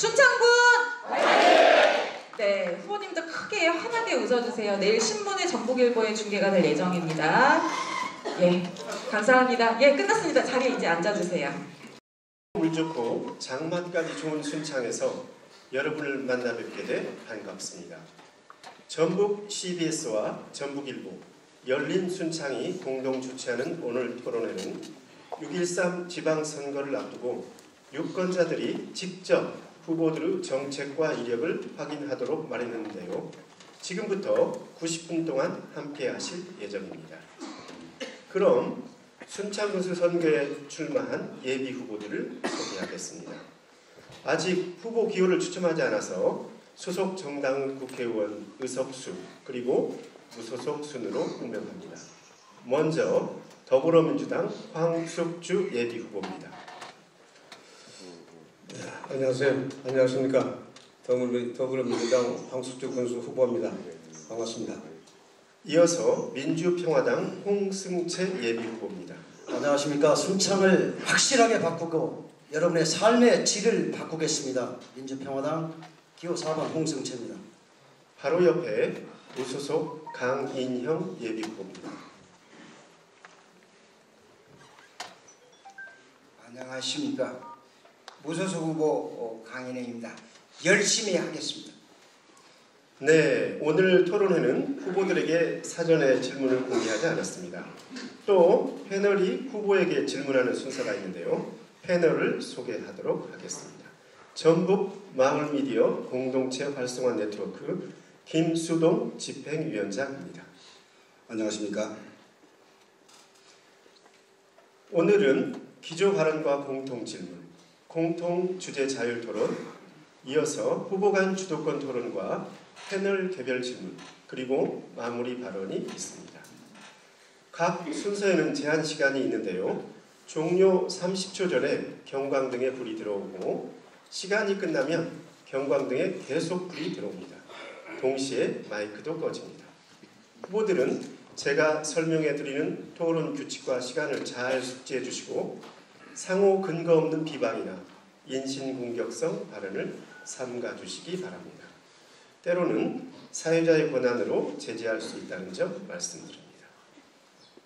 순창군! 네, 후보님도 크게 환하게 웃어주세요. 내일 신문의 전북일보에 중계가 될 예정입니다. 예, 감사합니다. 예, 끝났습니다. 자리에 이제 앉아주세요. 물 좋고 장맛까지 좋은 순창에서 여러분을 만나 뵙게 돼 반갑습니다. 전북 CBS와 전북일보, 열린 순창이 공동 주최하는 오늘 토론회는 6.13 지방선거를 앞두고 유권자들이 직접 후보들의 정책과 이력을 확인하도록 마련했는데요. 지금부터 90분 동안 함께 하실 예정입니다. 그럼 순창군수 선거에 출마한 예비 후보들을 소개하겠습니다. 아직 후보 기호를 추첨하지 않아서 소속 정당 국회의원 의석수 그리고 무소속 순으로 임명합니다. 먼저 더불어민주당 황숙주 예비 후보입니다. 네, 안녕하십니까. 더불어민주당 황숙주 군수 후보입니다. 반갑습니다. 이어서 민주평화당 홍승채 예비 후보입니다. 안녕하십니까. 순창을 확실하게 바꾸고 여러분의 삶의 질을 바꾸겠습니다. 민주평화당 기호 4번 홍승채입니다. 바로 옆에 무소속 강인형 예비 후보입니다. 안녕하십니까. 무소속 후보 강인혜입니다. 열심히 하겠습니다. 네, 오늘 토론회는 후보들에게 사전에 질문을 공개하지 않았습니다. 또 패널이 후보에게 질문하는 순서가 있는데요. 패널을 소개하도록 하겠습니다. 전북 마을미디어 공동체 활성화 네트워크 김수동 집행위원장입니다. 안녕하십니까. 오늘은 기조 발언과 공통질문, 공통주제 자율토론, 이어서 후보 간 주도권 토론과 패널 개별 질문, 그리고 마무리 발언이 있습니다. 각 순서에는 제한 시간이 있는데요. 종료 30초 전에 경광등에 불이 들어오고 시간이 끝나면 경광등에 계속 불이 들어옵니다. 동시에 마이크도 꺼집니다. 후보들은 제가 설명해 드리는 토론 규칙과 시간을 잘 숙지해 주시고 상호 근거 없는 비방이나 인신공격성 발언을 삼가 주시기 바랍니다. 때로는 사회자의 권한으로 제재할 수 있다는 점 말씀드립니다.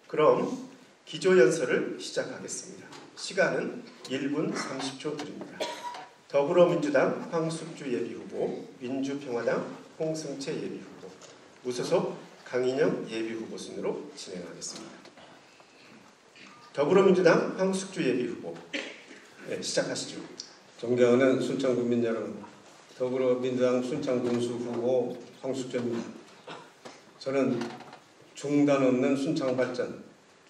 그럼 기조연설을 시작하겠습니다. 시간은 1분 30초 드립니다. 더불어민주당 황숙주 예비후보, 민주평화당 홍승채 예비후보, 무소속 강인영 예비후보 순으로 진행하겠습니다. 더불어민주당 황숙주 예비후보, 네, 시작하시죠. 존경하는 순창군민 여러분, 더불어민주당 순창군수 후보 황숙주입니다. 저는 중단 없는 순창 발전,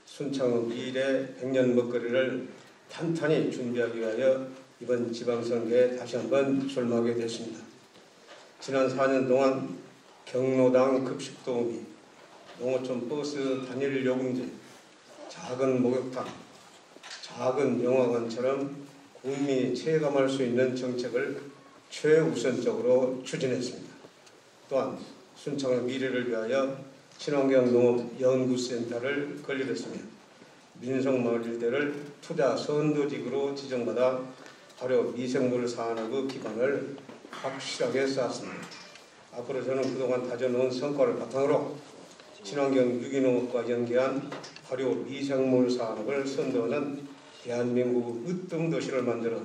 순창의 미래 100년 먹거리를 탄탄히 준비하기 위하여 이번 지방선거에 다시 한번 출마하게 됐습니다. 지난 4년 동안 경로당 급식 도우미, 농어촌 버스 단일 요금제, 작은 목욕탕, 작은 영화관처럼 국민이 체감할 수 있는 정책을 최우선적으로 추진했습니다. 또한 순창의 미래를 위하여 친환경 농업 연구센터를 건립했으며 민속마을 일대를 투자 선도직으로 지정받아 발효 미생물 산업의 기반을 확실하게 쌓았습니다. 앞으로 저는 그동안 다져놓은 성과를 바탕으로 친환경 유기농업과 연계한 발효 미생물 산업을 선도하는 대한민국 으뜸도시를 만들어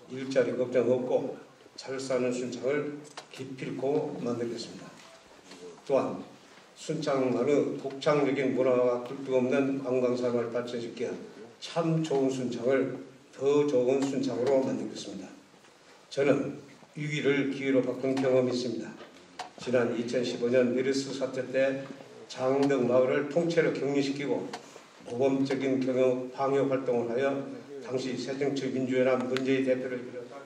일자리 걱정 없고 잘 사는 순창을 기필코 만들겠습니다. 또한 순창만의 독창적인 문화와 굴뚝 없는 관광산업을 발전시켜 참 좋은 순창을 더 좋은 순창으로 만들겠습니다. 저는 위기를 기회로 바꾼 경험이 있습니다. 지난 2015년 메르스 사태 때 장흥 마을을 통째로 격리시키고 모범적인 경영 방역 활동을 하여 당시 새정치민주연합 문재인 대표를 비롯한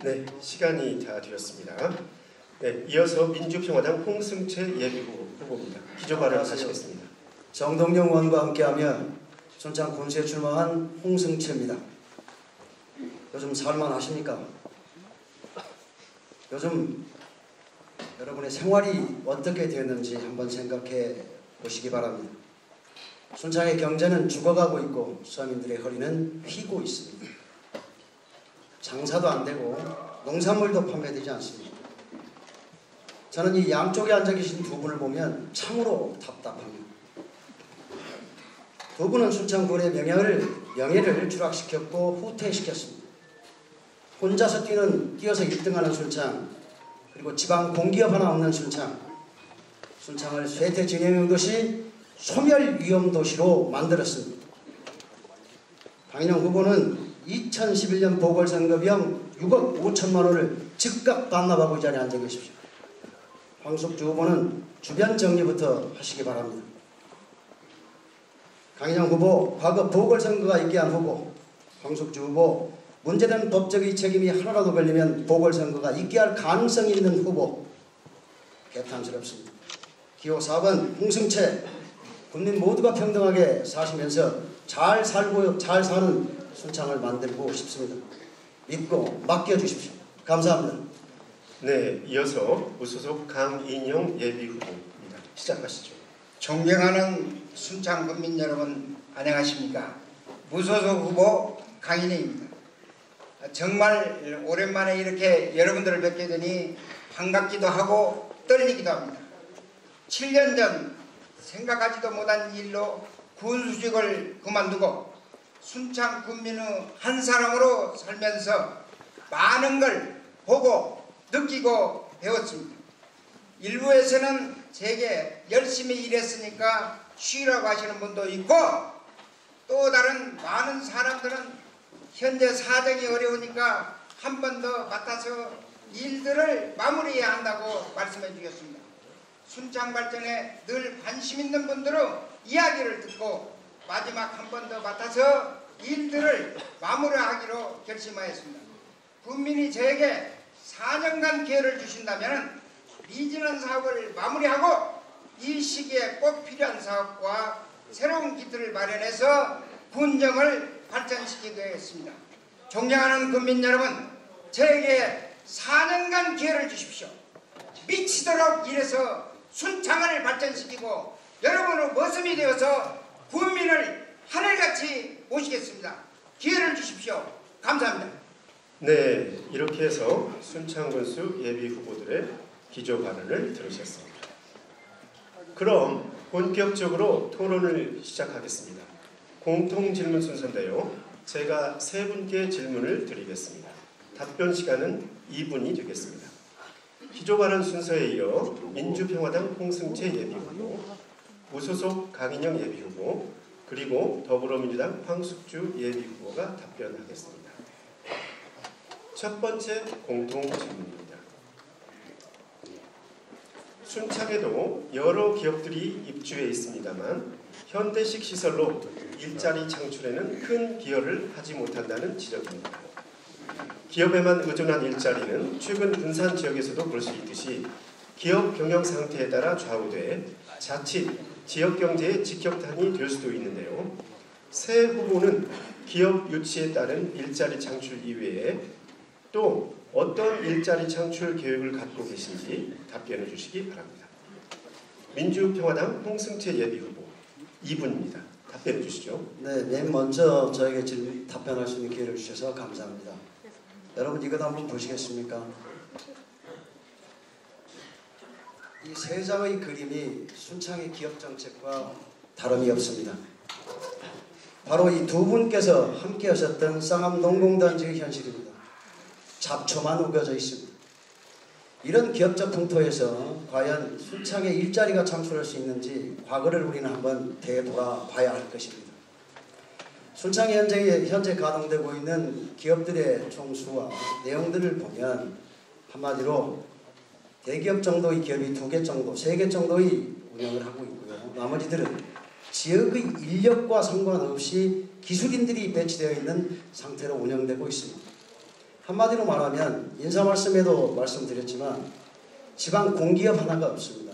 네, 시간이 다 되었습니다. 네, 이어서 민주평화당 홍승채 예비후보입니다. 기조 발언 하시겠습니다. 정동영 의원과 함께하면 순창 군수에 출마한 홍승채입니다. 요즘 살만하십니까? 요즘 여러분의 생활이 어떻게 되는지 한번 생각해 보시기 바랍니다. 순창의 경제는 죽어가고 있고 서민들의 허리는 휘고 있습니다. 장사도 안 되고 농산물도 판매되지 않습니다. 저는 이 양쪽에 앉아 계신 두 분을 보면 참으로 답답합니다. 두 분은 순창군의 명예를 추락시켰고 후퇴시켰습니다. 혼자서 뛰어서 1등하는 순창, 그리고 지방 공기업 하나 없는 순창, 순창을 쇠퇴 진행한 것이 소멸 위험 도시로 만들었습니다. 박인영 후보는 2011년 보궐선거 비용 6억 5천만 원을 즉각 반납하고 이 자리에 앉아 계십시오. 황숙주 후보는 주변 정리부터 하시기 바랍니다. 강인영 후보, 과거 보궐선거가 있게 한 후보, 황숙주 후보, 문제된 법적인 책임이 하나라도 걸리면 보궐선거가 있게 할 가능성이 있는 후보, 개탄스럽습니다. 기호 4번 홍승채, 국민 모두가 평등하게 사시면서 잘 살고 잘 사는 순창을 만들고 싶습니다. 믿고 맡겨주십시오. 감사합니다. 네, 이어서 무소속 강인영 예비후보입니다. 시작하시죠. 존경하는 순창 국민 여러분, 안녕하십니까? 무소속 후보 강인영입니다. 정말 오랜만에 이렇게 여러분들을 뵙게 되니 반갑기도 하고 떨리기도 합니다. 7년 전 생각하지도 못한 일로 군수직을 그만두고 순창 군민의 한 사람으로 살면서 많은 걸 보고 느끼고 배웠습니다. 일부에서는 제게 열심히 일했으니까 쉬라고 하시는 분도 있고, 또 다른 많은 사람들은 현재 사정이 어려우니까 한 번 더 맡아서 일들을 마무리해야 한다고 말씀해 주셨습니다. 순창 발전에 늘 관심 있는 분들은 이야기를 듣고 마지막 한 번 더 맡아서 일들을 마무리하기로 결심하였습니다. 국민이 저에게 4년간 기회를 주신다면 미진한 사업을 마무리하고 이 시기에 꼭 필요한 사업과 새로운 기틀을 마련해서 군정을 발전시키겠습니다. 존경하는 국민 여러분, 저에게 4년간 기회를 주십시오. 미치도록 일해서 순창을 발전시키고 여러분의 모습이 되어서 국민을 하늘같이 모시겠습니다. 기회를 주십시오. 감사합니다. 네, 이렇게 해서 순창군수 예비후보들의 기조 발언을 들으셨습니다. 그럼 본격적으로 토론을 시작하겠습니다. 공통 질문 순서인데요. 제가 세 분께 질문을 드리겠습니다. 답변 시간은 2분이 되겠습니다. 기조 발언 순서에 이어 민주평화당 홍승채 예비후보, 무소속 강인영 예비후보, 그리고 더불어민주당 황숙주 예비후보가 답변하겠습니다. 첫 번째 공통 질문입니다. 순창에도 여러 기업들이 입주해 있습니다만 현대식 시설로 일자리 창출에는 큰 기여를 하지 못한다는 지적입니다. 기업에만 의존한 일자리는 최근 분산 지역에서도 볼 수 있듯이 기업 경영 상태에 따라 좌우돼 자칫 지역 경제의 직격탄이 될 수도 있는데요. 새 후보는 기업 유치에 따른 일자리 창출 이외에 또 어떤 일자리 창출 계획을 갖고 계신지 답변해 주시기 바랍니다. 민주평화당 홍승채 예비후보 2분입니다. 답변해 주시죠. 네, 맨 먼저 저에게 답변할 수 있는 기회를 주셔서 감사합니다. 여러분 이것 한번 보시겠습니까? 이 세 장의 그림이 순창의 기업 정책과 다름이 없습니다. 바로 이 두 분께서 함께 하셨던 쌍암 농공단지의 현실입니다. 잡초만 우겨져 있습니다. 이런 기업적 풍토에서 과연 순창에 일자리가 창출할 수 있는지 과거를 우리는 한번 되돌아봐야 할 것입니다. 순창에 현재 가동되고 있는 기업들의 총수와 내용들을 보면 한마디로 대기업 정도의 기업이 2개 정도, 3개 정도의 운영을 하고 있고요. 나머지들은 지역의 인력과 상관없이 기술인들이 배치되어 있는 상태로 운영되고 있습니다. 한마디로 말하면 인사 말씀에도 말씀드렸지만 지방 공기업 하나가 없습니다.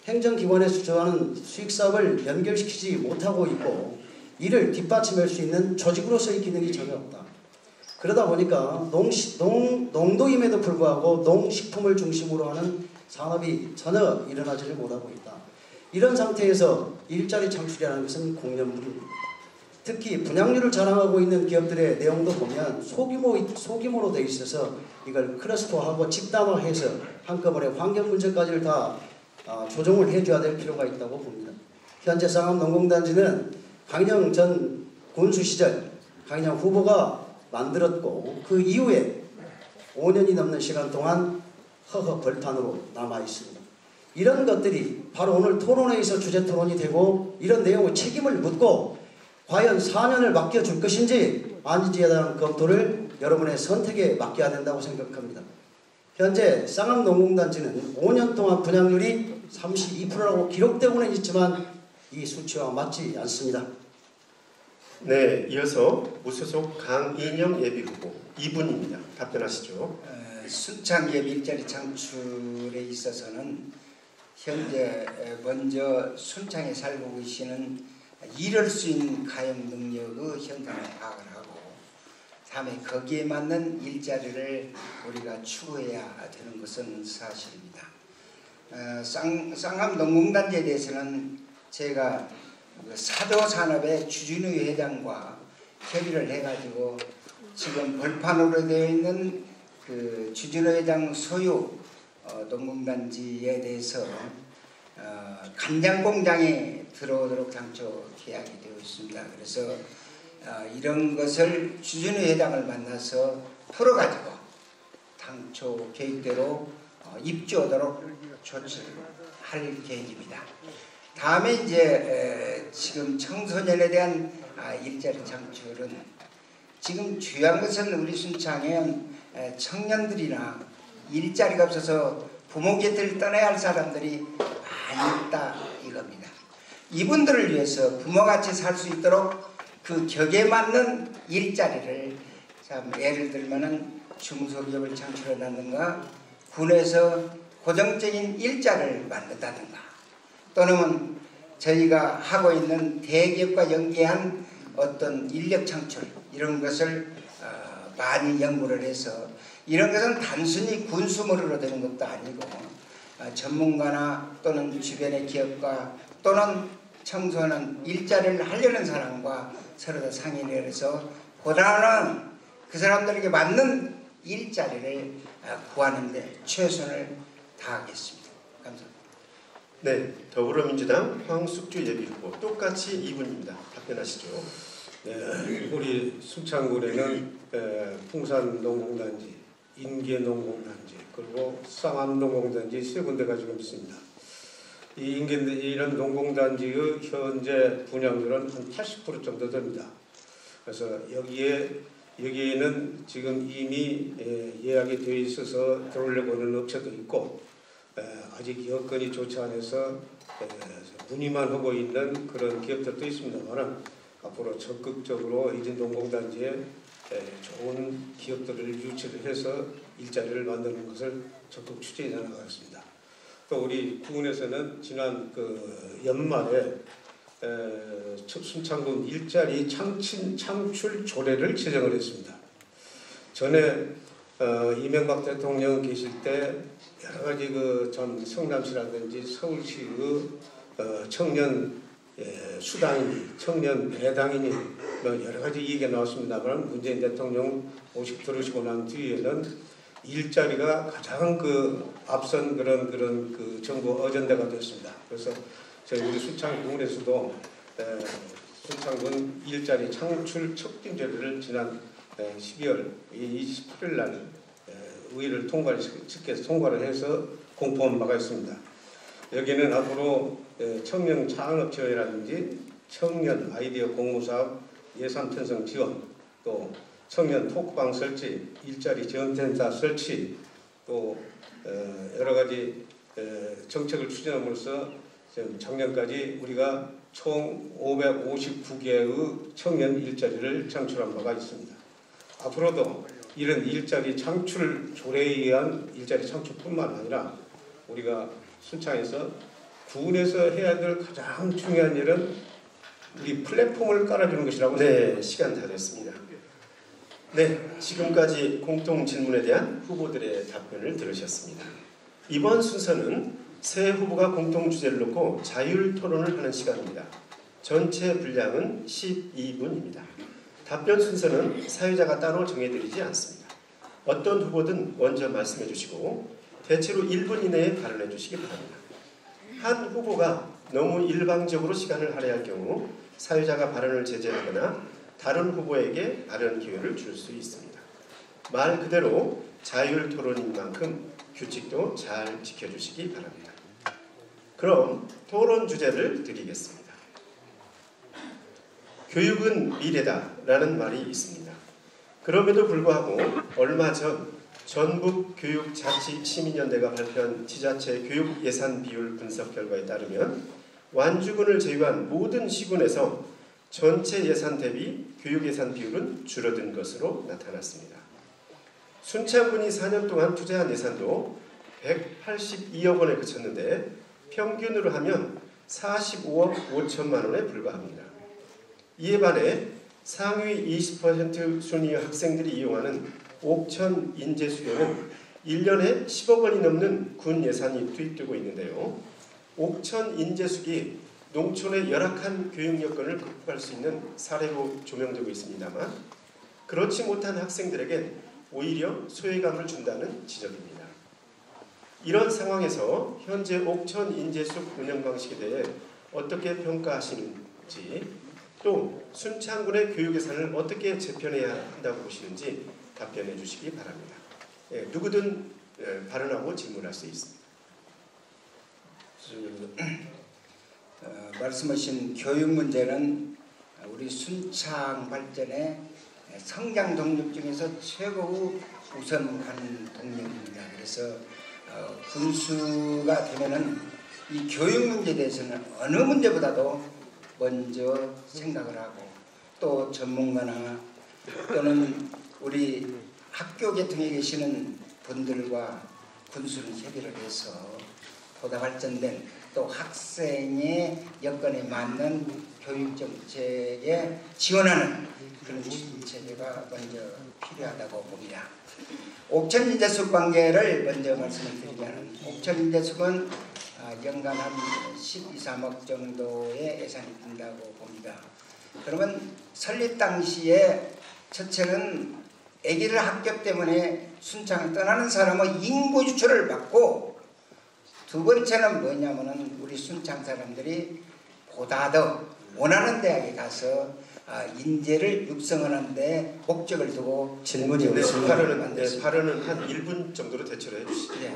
행정기관에서 주도하는 수익사업을 연결시키지 못하고 있고 이를 뒷받침할 수 있는 조직으로서의 기능이 전혀 없다. 그러다 보니까 농도임에도 불구하고 농식품을 중심으로 하는 산업이 전혀 일어나지를 못하고 있다. 이런 상태에서 일자리 창출이라는 것은 공연물입니다. 특히 분양률을 자랑하고 있는 기업들의 내용도 보면 소규모로 되어 있어서 이걸 클러스터하고 집단화해서 한꺼번에 환경 문제까지를 다 조정을 해줘야 될 필요가 있다고 봅니다. 현재 쌍암농공단지는 강인영 전 군수 시절 강인영 후보가 만들었고 그 이후에 5년이 넘는 시간 동안 허허 벌탄으로 남아 있습니다. 이런 것들이 바로 오늘 토론회에서 주제 토론이 되고 이런 내용의 책임을 묻고 과연 4년을 맡겨줄 것인지 아닌지에 대한 검토를 여러분의 선택에 맡겨야 된다고 생각합니다. 현재 쌍암농공단지는 5년 동안 분양률이 32%라고 기록되고는 있지만 이 수치와 맞지 않습니다. 네, 이어서 무소속 강인영 예비후보 2분입니다. 답변하시죠. 순창기업 일자리 창출에 있어서는 현재 먼저 순창에 살고 계시는 일할 수 있는 가용 능력의 현상을 파악을 하고 다음에 거기에 맞는 일자리를 우리가 추구해야 되는 것은 사실입니다. 쌍암농공단지에 대해서는 제가 사도산업의 주진우 회장과 협의를 해가지고 지금 벌판으로 되어 있는 그 주진우 회장 소유 농공단지에 대해서 간장 공장에 들어오도록 당초 계약이 되어 있습니다. 그래서 이런 것을 주진우 회장을 만나서 풀어가지고 당초 계획대로 입주하도록 조치를 할 계획입니다. 다음에 이제 지금 청소년에 대한 일자리 창출은 지금 중요한 것은 우리 순창에 청년들이나 일자리가 없어서 부모 곁을 떠나야 할 사람들이 많이 있다 이겁니다. 이분들을 위해서 부모같이 살 수 있도록 그 격에 맞는 일자리를 참 예를 들면은 중소기업을 창출한다든가 군에서 고정적인 일자리를 만든다든가 또는 저희가 하고 있는 대기업과 연계한 어떤 인력 창출 이런 것을 많이 연구를 해서 이런 것은 단순히 군수머리로 되는 것도 아니고 전문가나 또는 주변의 기업과 또는 청소년 일자리를 하려는 사람과 서로 다 상의를 해서 보다는 그 사람들에게 맞는 일자리를 구하는 데 최선을 다하겠습니다. 감사합니다. 네, 더불어민주당 황숙주 예비후보 똑같이 2분입니다. 답변하시죠. 네, 우리 순창군에는 풍산농공단지, 인계농공단지, 그리고 쌍암농공단지 세 군데가 지금 있습니다. 이런 농공단지의 현재 분양률은 한 80% 정도 됩니다. 그래서 여기에는 지금 이미 예약이 되어 있어서 들어오려고 하는 업체도 있고 아직 여건이 좋지 않아서 문의만 하고 있는 그런 기업들도 있습니다만 앞으로 적극적으로 이제 농공단지에 좋은 기업들을 유치를 해서 일자리를 만드는 것을 적극 추진해 나가겠습니다. 또 우리 부근에서는 지난 연말에 순창군 일자리 창출 조례를 제정을 했습니다. 전에 이명박 대통령 계실 때 여러 가지 전 성남시라든지 서울시의 청년 수당이니 청년 배당이니 여러 가지 얘기가 나왔습니다만 문재인 대통령 모식 들으시고 난 뒤에는 일자리가 가장 앞선 그런 정부 어젠다가 됐습니다. 그래서 저희 우리 순창군에서도 순창군 일자리 창출 촉진제도를 지난 12월 28일 날 의회를 통과를 해서 공포한 바가 있습니다. 여기는 앞으로 청년 창업지원이라든지 청년 아이디어 공모사업 예산 편성 지원, 또 청년 토크방 설치, 일자리 지원센터 설치, 또 여러 가지 정책을 추진함으로써 작년까지 우리가 총 559개의 청년 일자리를 창출한 바가 있습니다. 앞으로도 이런 일자리 창출 조례에 의한 일자리 창출뿐만 아니라 우리가 순창에서 군에서 해야 될 가장 중요한 일은 우리 플랫폼을 깔아주는 것이라고 생각합니다. 네, 시간 다 됐습니다. 네, 지금까지 공통 질문에 대한 후보들의 답변을 들으셨습니다. 이번 순서는 세 후보가 공통 주제를 놓고 자율 토론을 하는 시간입니다. 전체 분량은 12분입니다. 답변 순서는 사회자가 따로 정해드리지 않습니다. 어떤 후보든 먼저 말씀해 주시고 대체로 1분 이내에 발언해 주시기 바랍니다. 한 후보가 너무 일방적으로 시간을 할애할 경우 사회자가 발언을 제재하거나 다른 후보에게 발언 기회를 줄 수 있습니다. 말 그대로 자율 토론인 만큼 규칙도 잘 지켜주시기 바랍니다. 그럼 토론 주제를 드리겠습니다. 교육은 미래다라는 말이 있습니다. 그럼에도 불구하고 얼마 전 전북교육자치시민연대가 발표한 지자체 교육 예산 비율 분석 결과에 따르면 완주군을 제외한 모든 시군에서 전체 예산 대비 교육 예산 비율은 줄어든 것으로 나타났습니다. 순창군이 4년 동안 투자한 예산도 182억 원에 그쳤는데 평균으로 하면 45억 5천만 원에 불과합니다. 이에 반해 상위 20% 순위 학생들이 이용하는 옥천 인재수교는 1년에 10억 원이 넘는 군 예산이 투입되고 있는데요. 옥천 인재숙이 농촌의 열악한 교육 여건을 극복할 수 있는 사례로 조명되고 있습니다만 그렇지 못한 학생들에게 오히려 소외감을 준다는 지적입니다. 이런 상황에서 현재 옥천 인재숙 운영 방식에 대해 어떻게 평가하시는지 또 순창군의 교육 예산을 어떻게 재편해야 한다고 보시는지 답변해 주시기 바랍니다. 누구든 발언하고 질문할 수 있습니다. 말씀하신 교육 문제는 우리 순창 발전의 성장 동력 중에서 최고의 우선 가는 동력입니다. 그래서 군수가 되면은 이 교육 문제에 대해서는 어느 문제보다도 먼저 생각을 하고 또 전문가나 또는 우리 학교 계통에 계시는 분들과 군수는 협의를 해서 보다 발전된 또 학생의 여건에 맞는 교육 정책에 지원하는 그런 체제가 먼저 필요하다고 봅니다. 옥천 인재숙 관계를 먼저 말씀을 드리면 옥천 인재숙은 연간 한 12, 13억 정도의 예산이 든다고 봅니다. 그러면 설립 당시에 첫째는 아기를 학교 때문에 순창을 떠나는 사람의 인구 유출을 막고 두 번째는 뭐냐면은 우리 순창 사람들이 보다 더 원하는 대학에 가서 인재를 육성하는 데 목적을 두고 질문이 없습니다. 발언은 한 1분 정도로 대처를 해주시죠. 네,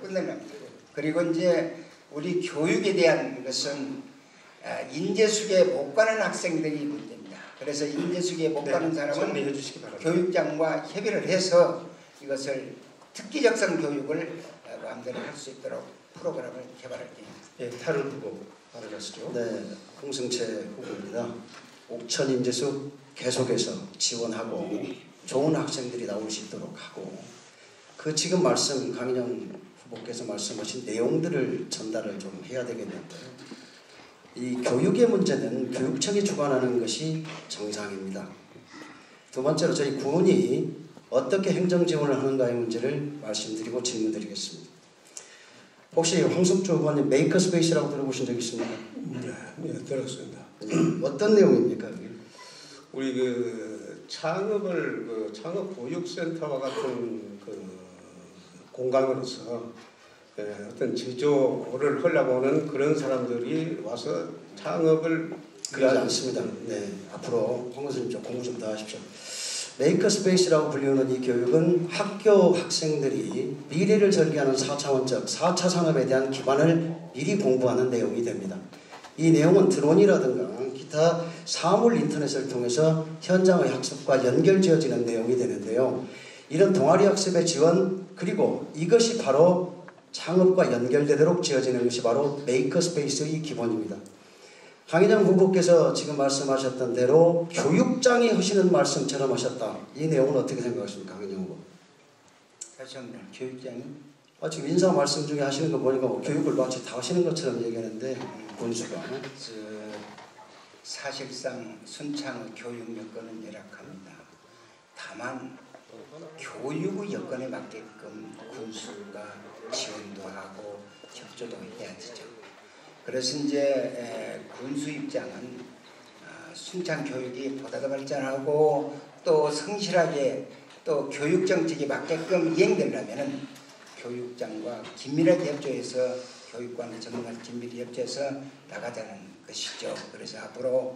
끝내랍니다. 그리고 이제 우리 교육에 대한 것은 인재수계에 못 가는 학생들이 문제입니다. 그래서 인재수계에 못 가는 사람은 교육장과 협의를 해서 이것을 특기적성 교육을 마음대로 할 수 있도록 프로그램을 개발할 계획입니다. 다른 후보 발언하시죠. 네, 홍승채 후보입니다. 옥천 인재숙 계속해서 지원하고 좋은 학생들이 나올 수 있도록 하고 그 지금 강인영 후보께서 말씀하신 내용들을 전달을 좀 해야 되겠는데 이 교육의 문제는 교육청이 주관하는 것이 정상입니다. 두 번째로 저희 군이 어떻게 행정 지원을 하는가의 문제를 말씀드리고 질문드리겠습니다. 혹시 황석주 후보님 메이커스페이스라고 들어보신 적 있습니까? 네, 들었습니다. 어떤 내용입니까? 우리 창업을 창업 교육센터와 같은 공간으로서 어떤 제조를 하려고 하는 그런 사람들이 와서 창업을 그러지 않습니다. 네, 앞으로 황 교수님 좀 공부 좀 더 하십시오. 메이커스페이스라고 불리우는 이 교육은 학교 학생들이 미래를 설계하는 4차원적 4차 산업에 대한 기반을 미리 공부하는 내용이 됩니다. 이 내용은 드론이라든가 기타 사물 인터넷을 통해서 현장의 학습과 연결지어지는 내용이 되는데요. 이런 동아리 학습의 지원 그리고 이것이 바로 창업과 연결되도록 지어지는 것이 바로 메이커스페이스의 기본입니다. 강인영 후보께서 지금 말씀하셨던 대로 교육장이 하시는 말씀처럼 하셨다. 이 내용은 어떻게 생각하십니까? 강인영 후보. 다시 한번 교육장이? 지금 인사 말씀 중에 하시는 거 보니까 교육을 마치 다 하시는 것처럼 얘기하는데 군수가. 사실상 순창의 교육 여건은 열악합니다. 다만 교육의 여건에 맞게끔 군수가 지원도 하고 협조도 해야 되죠. 그래서 이제 군수 입장은 순창 교육이 보다 더 발전하고 또 성실하게 또 교육 정책에 맞게끔 이행되려면은 교육장과 긴밀하게 협조해서 교육관을 정말 긴밀히 협조해서 나가자는 것이죠. 그래서 앞으로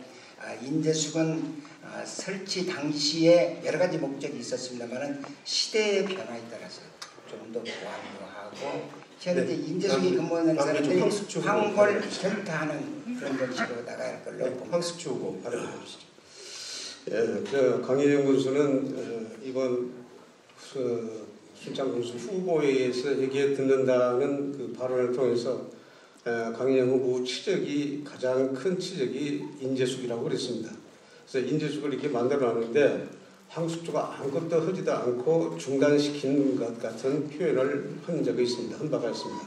인재수건 설치 당시에 여러 가지 목적이 있었습니다만은 시대의 변화에 따라서 좀 더 보완도 하고 현재 인재수기 근무하는 사람들이 황홀 결타하는 그런 방식으로 나갈 걸로 봅니다. 황숙주 후보 발언해 주시죠. 예, 강인영 군수는 이번 순창 군수 후보회에서 얘기 듣는다는 그 발언을 통해서 강인영 후보 치적이 가장 큰 치적이 인재숙이라고 그랬습니다. 그래서 인재숙을 이렇게 만들어놨는데 황숙주가 아무것도 하지도 않고 중단시킨 것 같은 표현을 한 적이 있습니다. 한 바가 있습니다.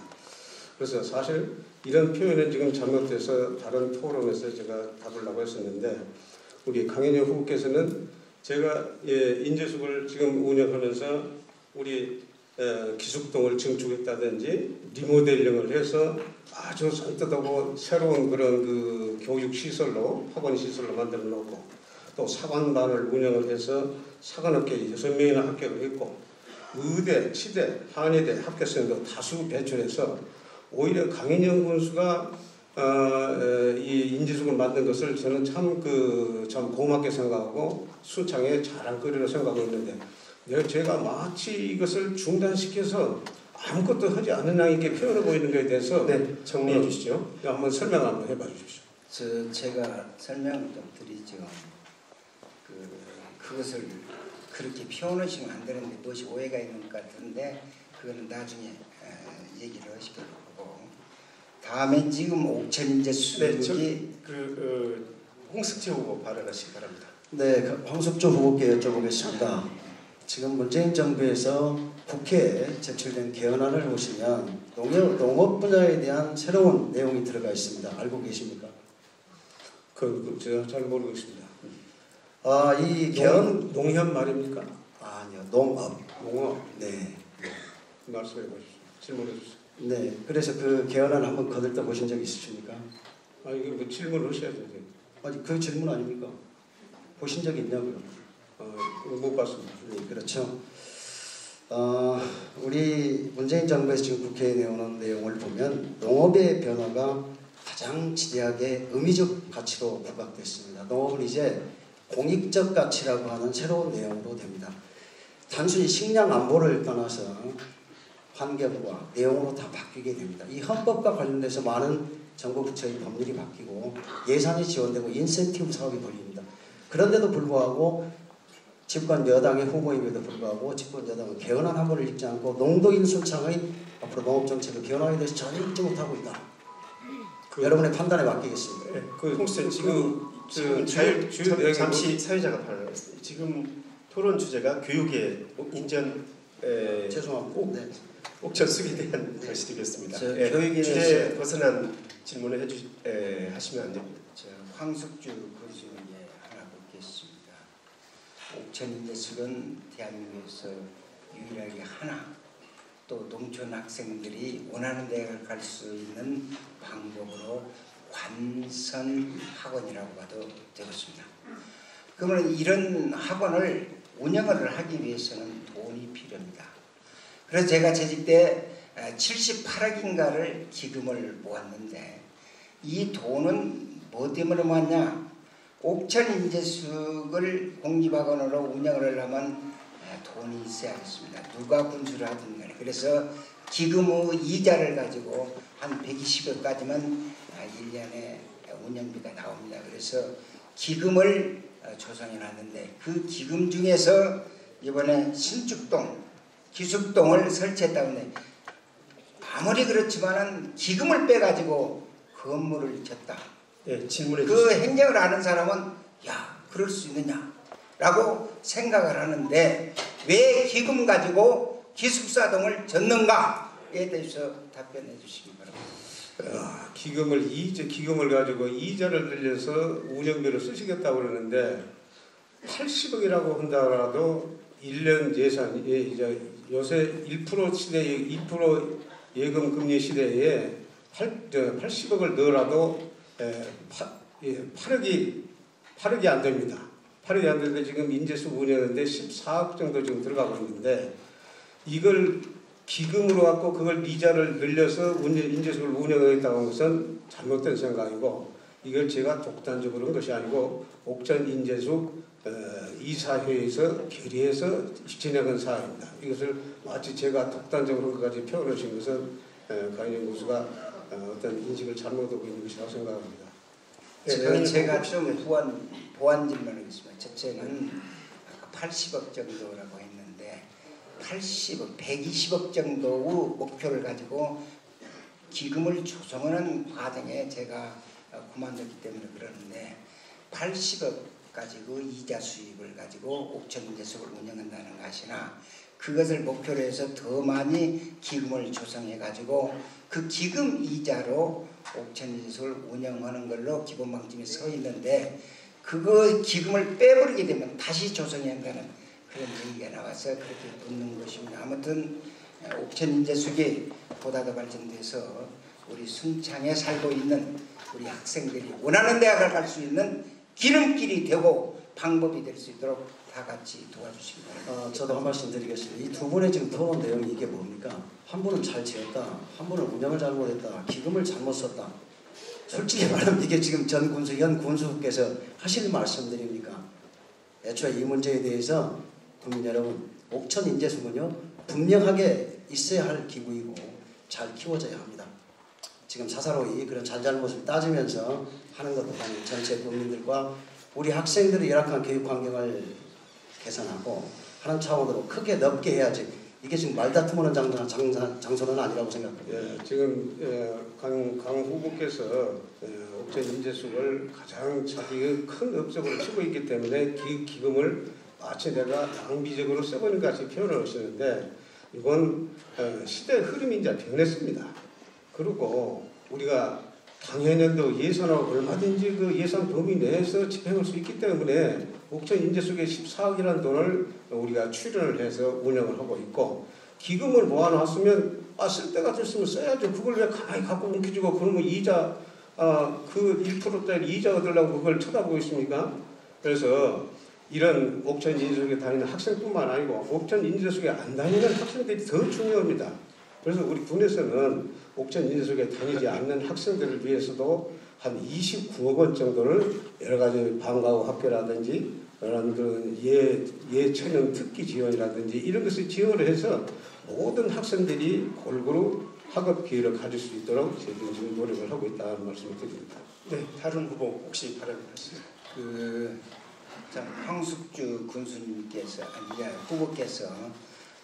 그래서 사실 이런 표현은 지금 잘못돼서 다른 토론에서 제가 답을 하고 했었는데 우리 강인영 후보께서는 제가 인재숙을 지금 운영하면서 우리 기숙동을 증축했다든지 리모델링을 해서 아주 산뜻하고 새로운 그런 그 교육 시설로 학원 시설로 만들어 놓고 또 사관반을 운영을 해서 사관학교 6명이나 합격을 했고 의대, 치대, 한의대 합격생도 다수 배출해서 오히려 강인영 군수가 이 인재숙을 만든 것을 저는 참 고맙게 생각하고 순창의 자랑거리로 생각하고 있는데 제가 마치 이것을 중단시켜서 아무것도 하지 않은 양에게 표현하고 있는 것에 대해서 정리해 주시죠. 한번 설명 한번 해봐 주십시오. 제가 설명을 좀 드리죠. 그것을 그렇게 표현하시면 안 되는데 무엇이 오해가 있는 것 같은데 그거는 나중에 얘기를 하시길 바라고 다음에 지금 옥천인재수기 홍숙주 후보 발언하시기 바랍니다. 네, 황숙주 후보께 여쭤보겠습니다. 지금 문재인 정부에서 국회에 제출된 개헌안을 보시면 농업 분야에 대한 새로운 내용이 들어가 있습니다. 알고 계십니까? 제가 잘 모르고 있습니다. 이 개헌 농협 말입니까? 아니요, 농업. 농업. 네. 말씀해 보십시오. 질문해 주세요. 네, 그래서 그 개헌안 한번 거들떠 보신 적 있으십니까? 이게 뭐 질문을 하셔야죠. 아니, 그 질문 아닙니까? 보신 적 있냐고요? 못 봤습니다. 네, 그렇죠. 우리 문재인 정부에서 지금 국회에 내오는 내용을 보면 농업의 변화가 가장 지대하게 의미적 가치로 부각됐습니다. 농업은 이제 공익적 가치라고 하는 새로운 내용으로 됩니다. 단순히 식량 안보를 떠나서 환경과 내용으로 다 바뀌게 됩니다. 이 헌법과 관련돼서 많은 정부 부처의 법률이 바뀌고 예산이 지원되고 인센티브 사업이 벌립니다. 그런데도 불구하고 집권 여당의 후보임에도 불구하고 집권 여당은 개헌안 한 번을 읽지 않고 농도인 순창의 앞으로 농업정책의 변화에 대해서 전혀 읽지 못하고 있다. 여러분의 판단에 맡기겠습니다. 네, 홍수님 지금 잠시 사회자가 발언했습니다. 지금 토론 주제가 교육의 인전 죄송합니다. 네. 옥천 수기에 대한 것이 되겠습니다. 교육에 주제에 벗어난 질문을 하시면 안 됩니다. 황숙주 군수님 하나 묻겠습니다. 옥천인재숙은 대한민국에서 유일하게 하나 또 농촌 학생들이 원하는 대학을 갈 수 있는 방법으로 관선 학원이라고 봐도 되겠습니다. 그러면 이런 학원을 운영을 하기 위해서는 돈이 필요합니다. 그래서 제가 재직 때 78억인가를 기금을 모았는데 이 돈은 뭐 때문에 모았냐? 옥천인재숙을 공립학원으로 운영을 하려면 돈이 있어야겠습니다. 누가 군수를 하든 간에. 그래서 기금의 이자를 가지고 한 120억까지만 1년에 운영비가 나옵니다. 그래서 기금을 조성해 놨는데 그 기금 중에서 이번에 신축동, 기숙동을 설치했다고 하는데 아무리 그렇지만은 기금을 빼가지고 건물을 졌다. 질문해 그 행정을 아는 사람은 야, 그럴 수 있느냐? 라고 생각을 하는데 왜 기금 가지고 기숙사동을 졌는가에 대해서 답변해 주시기 바랍니다. 기금을 가지고 이자를 들려서 운영비를 쓰시겠다고 그러는데 80억이라고 한다라도 1년 예산이 이제 요새 1% 시대에 2% 예금 금리 시대에 80억을 넣어라도 8억이 안 됩니다. 8억이 안 되는데 지금 인재수 운영하는데 14억 정도 지금 들어가고 있는데 이걸 기금으로 갖고 그걸 이자를 늘려서 인재수를 운영하겠다고 하는 것은 잘못된 생각이고 이걸 제가 독단적으로 한 것이 아니고 옥천 인재수 이사회에서 결의해서 진행한 사항입니다. 이것을 마치 제가 독단적으로 한 것까지 표현하신 것은 강인영 교수가 어떤 인식을 잘못하고 있는 것이라고 생각합니다. 제가 좀 보완 질문하겠습니다. 첫째는 아까 80억 정도라고 했는데 80억, 120억 정도의 목표를 가지고 기금을 조성하는 과정에 제가 그만뒀기 때문에 그러는데 80억 가지고 이자 수입을 가지고 옥천 인재수를 운영한다는 것이나 그것을 목표로 해서 더 많이 기금을 조성해 가지고 그 기금 이자로 옥천 인재수를 운영하는 걸로 기본 방침이 서 있는데 그거 기금을 빼버리게 되면 다시 조성해야 한다는 그런 얘기가 나와서 그렇게 묻는 것입니다. 아무튼 옥천 인재수가 보다 더 발전돼서 우리 순창에 살고 있는 우리 학생들이 원하는 대학을 갈 수 있는 기름길이 되고 방법이 될 수 있도록 다 같이 도와주시기 바랍니다. 저도 한 말씀 드리겠습니다. 이 두 분의 지금 토론 내용이 이게 뭡니까? 한 분은 잘 지었다, 한 분은 운영을 잘못했다, 기금을 잘못 썼다. 솔직히 말하면 이게 지금 현 군수께서 하실 말씀들입니까? 애초에 이 문제에 대해서 국민 여러분, 옥천 인재수는요 분명하게 있어야 할 기구이고 잘 키워져야 합니다. 지금 사사로이 그런 잘잘못을 따지면서 하는 것도 아니고 전체 국민들과 우리 학생들의 열악한 교육 환경을 개선하고 하는 차원으로 크게 넓게 해야지 이게 지금 말다툼하는 장소는 아니라고 생각합니다. 예, 지금 강 후보께서 옥천 인재수를 가장 자기의 큰 업적으로 치고 있기 때문에 기금을 마치 내가 낭비적으로 써버린 것 같이 표현을 하시는데 이건 시대의 흐름이 이제 변했습니다. 그리고 우리가 당해년도 예산하고 얼마든지 그 예산 범위 내에서 집행할 수 있기 때문에 옥천 인재수에 14억이라는 돈을 우리가 출연을 해서 운영을 하고 있고 기금을 모아놨으면 쓸 때가 됐으면 써야죠. 그걸 왜 가만히 갖고 움켜쥐고 그러면 이자 그 1%짜리 이자 얻으려고 그걸 쳐다보고 있습니까? 그래서 이런 옥천 인재수에 다니는 학생뿐만 아니고 옥천 인재수에 안 다니는 학생들이 더 중요합니다. 그래서 우리 군에서는 옥천 인재수에 다니지 않는 학생들을 위해서도 한 29억 원 정도를 여러 가지 방과후 학교라든지 그런 그 예천형 특기 지원이라든지 이런 것을 지원을 해서 모든 학생들이 골고루 학업 기회를 가질 수 있도록 저희들이 지금 노력을 하고 있다는 말씀을 드립니다. 네, 다른 후보 혹시 발언하시죠? 황숙주 군수님께서 후보께서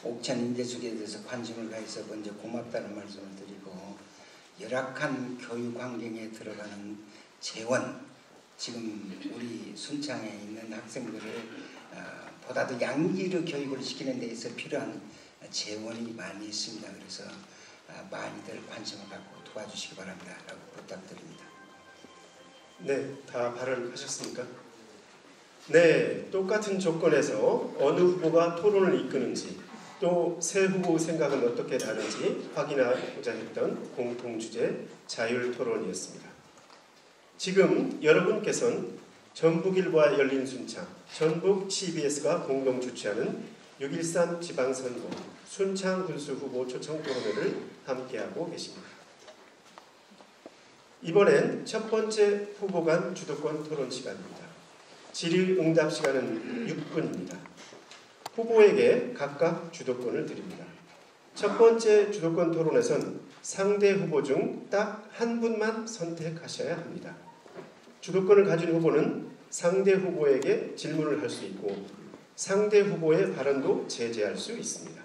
옥천 인재수에 대해서 관심을 가해서 먼저 고맙다는 말씀을 드리고 열악한 교육 환경에 들어가는 재원 지금 우리 순창에 있는 학생들을 보다 더 양질의 교육을 시키는 데 있어 필요한 재원이 많이 있습니다. 그래서 많이들 관심을 갖고 도와주시기 바랍니다. 라고 부탁드립니다. 네, 다 발언하셨습니까? 네, 똑같은 조건에서 어느 후보가 토론을 이끄는지 또 새 후보 생각은 어떻게 다른지 확인하고자 했던 공통주제 자율토론이었습니다. 지금 여러분께서는 전북일보와 열린순창, 전북 CBS가 공동 주최하는 6.13 지방선거 순창 군수 후보 초청토론회를 함께하고 계십니다. 이번엔 첫 번째 후보 간 주도권 토론 시간입니다. 질의응답 시간은 6분입니다. 후보에게 각각 주도권을 드립니다. 첫 번째 주도권 토론에선 상대 후보 중 딱 한 분만 선택하셔야 합니다. 주도권을 가진 후보는 상대 후보에게 질문을 할 수 있고 상대 후보의 발언도 제재할 수 있습니다.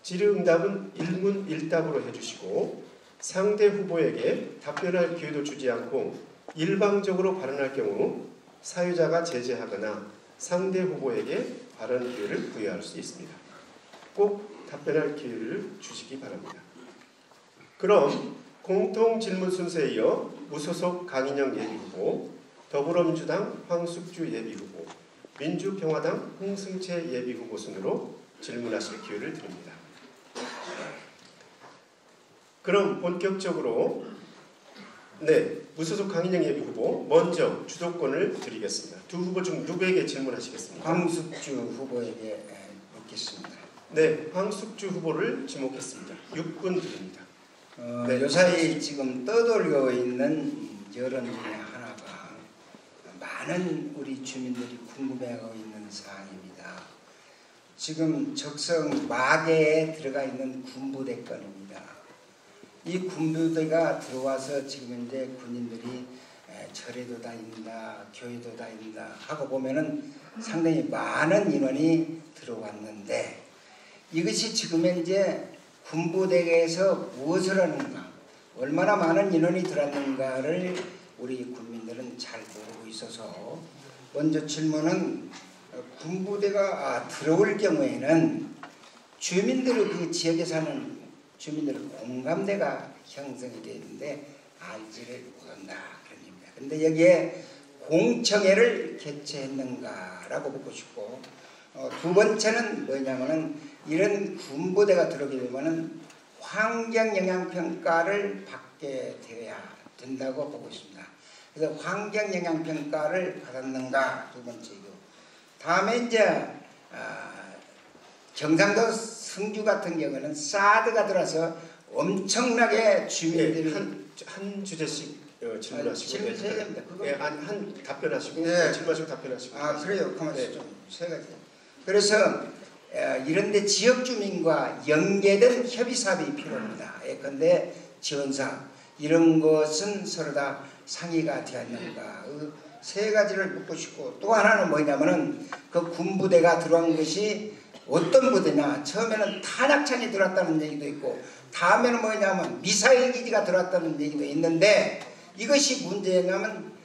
질의응답은 일문일답으로 해주시고 상대 후보에게 답변할 기회도 주지 않고 일방적으로 발언할 경우 사유자가 제재하거나 상대 후보에게 발언 기회를 부여할 수 있습니다. 꼭 답변할 기회를 주시기 바랍니다. 그럼 공통 질문 순서에 이어 무소속 강인영 예비후보, 더불어민주당 황숙주 예비후보, 민주평화당 홍승채 예비후보 순으로 질문하실 기회를 드립니다. 그럼 본격적으로 무소속 강인영 예비후보 먼저 주도권을 드리겠습니다. 두 후보 중 누구에게 질문하시겠습니까? 황숙주 후보에게 묻겠습니다. 네, 황숙주 후보를 지목했습니다. 6분 드립니다. 요사이 지금 떠돌고 있는 여론 중에 하나가 많은 우리 주민들이 궁금해하고 있는 사항입니다. 지금 적성 마계에 들어가 있는 군부대 건입니다. 이 군부대가 들어와서 지금 현재 군인들이 절에도 다닌다, 교회도 다닌다 하고 보면은 상당히 많은 인원이 들어왔는데 이것이 지금 현재 군부대에서 무엇을 하는가, 얼마나 많은 인원이 들어왔는가를 우리 국민들은 잘 모르고 있어서 먼저 질문은 군부대가 들어올 경우에는 주민들의 그 지역에 사는 주민들의 공감대가 형성이 되는데 알지를 못한다 그런 얘기입니다. 그런데 여기에 공청회를 개최했는가라고 묻고 싶고 두 번째는 뭐냐면은 이런 군부대가 들어오게 되면은 환경영향평가를 받게 되어야 된다고 보고 있습니다. 그래서 환경영향평가를 받았는가 두 번째이고 다음에 이제 경상도 성주 같은 경우는 사드가 들어서 엄청나게 주민들이 한 주제씩 질문하시고 질문해야 됩니다. 한 답변하시고 질문하시고 답변하시고. 그래요. 가만히 좀 세 가지. 그래서 이런데 지역 주민과 연계된 협의 사업이 필요합니다. 예컨대 지원사업 이런 것은 서로 다 상의가 되었는가 세 가지를 묻고 싶고 또 하나는 뭐냐면은 그 군부대가 들어온 것이 어떤 부대냐 처음에는 탄약찬이 들어왔다는 얘기도 있고 다음에는 뭐냐면 미사일 기지가 들어왔다는 얘기도 있는데 이것이 문제냐면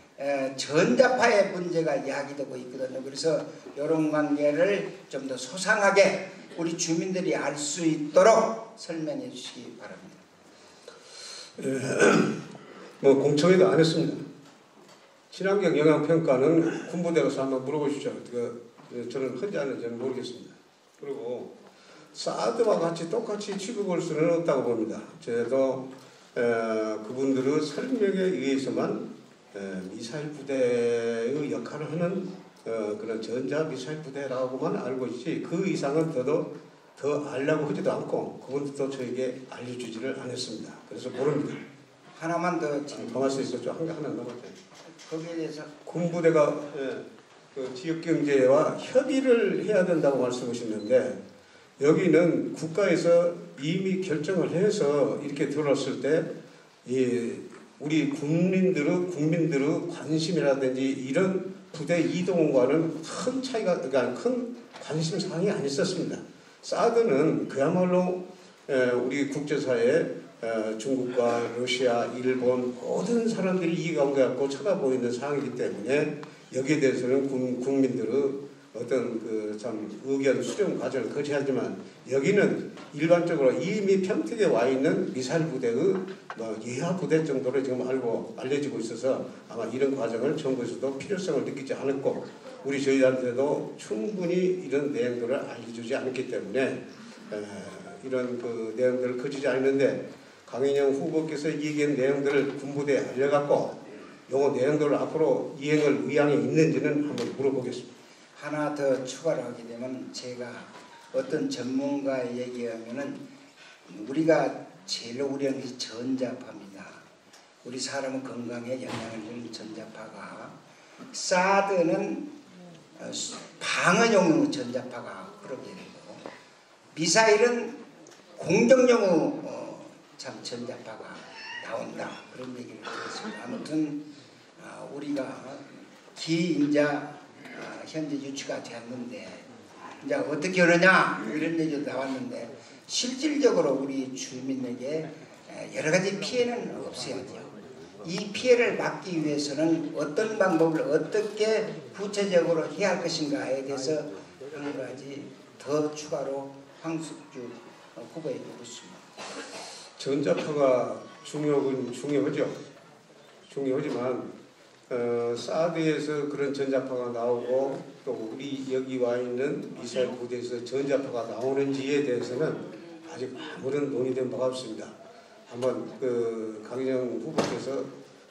전자파의 문제가 이야기되고 있거든요. 그래서 이런 관계를 좀 더 소상하게 우리 주민들이 알 수 있도록 설명해 주시기 바랍니다. 뭐 공청회도 안 했습니다. 친환경 영향평가는 군부대 가서 한번 물어보십시오. 저는 헌지 않은지는 모르겠습니다. 그리고 사드와 같이 똑같이 취급할 수는 없다고 봅니다. 저도 그분들의 설명에 의해서만 미사일 부대의 역할을 하는 그런 전자 미사일 부대라고만 알고 있지 그 이상은 더 알려고 하지도 않고 그분들도 저에게 알려주지를 않았습니다. 그래서 모릅니다. 하나만 더 가만히 있었죠. 하나 남았죠. 거기에 대해서 군부대가 그 지역경제와 협의를 해야 된다고 말씀하셨는데 여기는 국가에서 이미 결정을 해서 이렇게 들어왔을 때 우리 국민들의 관심이라든지 이런 부대 이동과는 큰 차이가 그러니까 큰 관심 사항이 아니었습니다. 사드는 그야말로 우리 국제사회 중국과 러시아, 일본 모든 사람들이 이 가운데 갖고 쳐다보고 있는 상황이기 때문에 여기에 대해서는 국민들의 어떤 참 의견 수렴 과정을 거쳐야지만 여기는 일반적으로 이미 평택에 와 있는 미사일 부대의 예하 부대 정도로 지금 알려지고 있어서 아마 이런 과정을 정부에서도 필요성을 느끼지 않았고 저희한테도 충분히 이런 내용들을 알려주지 않았기 때문에 이런 내용들을 거치지 않는데 강인영 후보께서 얘기한 내용들을 군부대에 알려갖고 요 내용들을 앞으로 이행할 의향이 있는지는 한번 물어보겠습니다. 하나 더 추가를 하게 되면 제가 어떤 전문가의 얘기하면은 우리가 제일 우려하는 것이 전자파입니다. 우리 사람은 건강에 영향을 주는 전자파가 사드는 방어용으로 전자파가 그렇게 되고 미사일은 공격용으로 참 전자파가 나온다 그런 얘기를 들었습니다. 아무튼 우리가 기인자 현재 유치가 되었는데 이제 어떻게 하느냐 이런 얘기도 나왔는데 실질적으로 우리 주민에게 여러 가지 피해는 없어야죠. 이 피해를 막기 위해서는 어떤 방법을 어떻게 구체적으로 해야 할 것인가에 대해서 한 가지 더 추가로 황숙주 후보에게 묻습니다. 전자파가 중요하죠. 중요하지만 사드에서 그런 전자파가 나오고 또 우리 여기 와 있는 미사일 부대에서 전자파가 나오는지에 대해서는 아직 아무런 논의된 바가 없습니다. 한번 강인영 후보께서